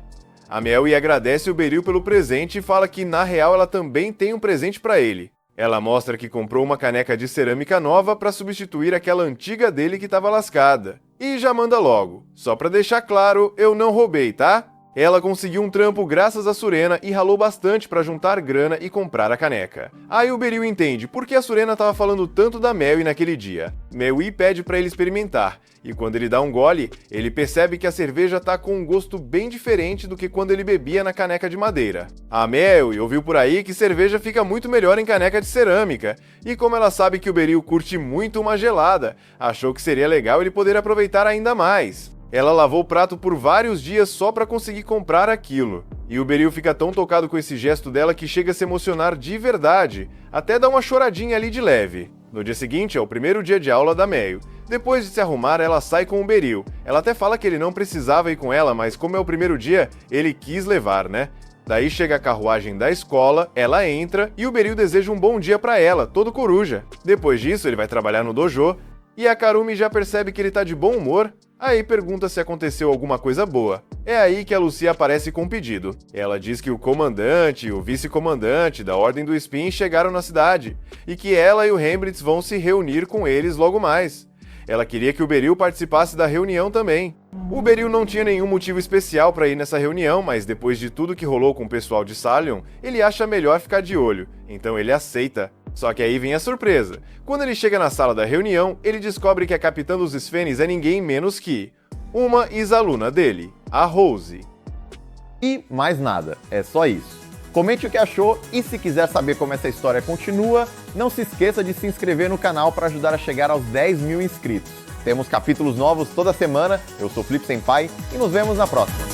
A Mary agradece o Beryl pelo presente e fala que na real ela também tem um presente para ele. Ela mostra que comprou uma caneca de cerâmica nova para substituir aquela antiga dele que estava lascada. E já manda logo. Só para deixar claro, eu não roubei, tá? Ela conseguiu um trampo graças a Surena e ralou bastante para juntar grana e comprar a caneca. Aí o Beryl entende por que a Surena estava falando tanto da Mary naquele dia. Mary pede para ele experimentar, e quando ele dá um gole, ele percebe que a cerveja tá com um gosto bem diferente do que quando ele bebia na caneca de madeira. A Mary ouviu por aí que cerveja fica muito melhor em caneca de cerâmica, e como ela sabe que o Beryl curte muito uma gelada, achou que seria legal ele poder aproveitar ainda mais. Ela lavou o prato por vários dias só para conseguir comprar aquilo. E o Beryl fica tão tocado com esse gesto dela que chega a se emocionar de verdade, até dá uma choradinha ali de leve. No dia seguinte é o primeiro dia de aula da Mary. Depois de se arrumar, ela sai com o Beryl. Ela até fala que ele não precisava ir com ela, mas como é o primeiro dia, ele quis levar, né? Daí chega a carruagem da escola, ela entra e o Beryl deseja um bom dia para ela, todo coruja. Depois disso, ele vai trabalhar no dojo e a Karumi já percebe que ele tá de bom humor. Aí pergunta se aconteceu alguma coisa boa. É aí que a Lucia aparece com um pedido. Ela diz que o comandante e o vice-comandante da Ordem do Spin chegaram na cidade, e que ela e o Hembritz vão se reunir com eles logo mais. Ela queria que o Beryl participasse da reunião também. O Beryl não tinha nenhum motivo especial para ir nessa reunião, mas depois de tudo que rolou com o pessoal de Salion, ele acha melhor ficar de olho, então ele aceita. Só que aí vem a surpresa. Quando ele chega na sala da reunião, ele descobre que a capitã dos Sfenis é ninguém menos que uma ex-aluna dele, a Rose. E mais nada, é só isso. Comente o que achou e se quiser saber como essa história continua, não se esqueça de se inscrever no canal para ajudar a chegar aos 10 mil inscritos. Temos capítulos novos toda semana, eu sou Felipe Senpai e nos vemos na próxima.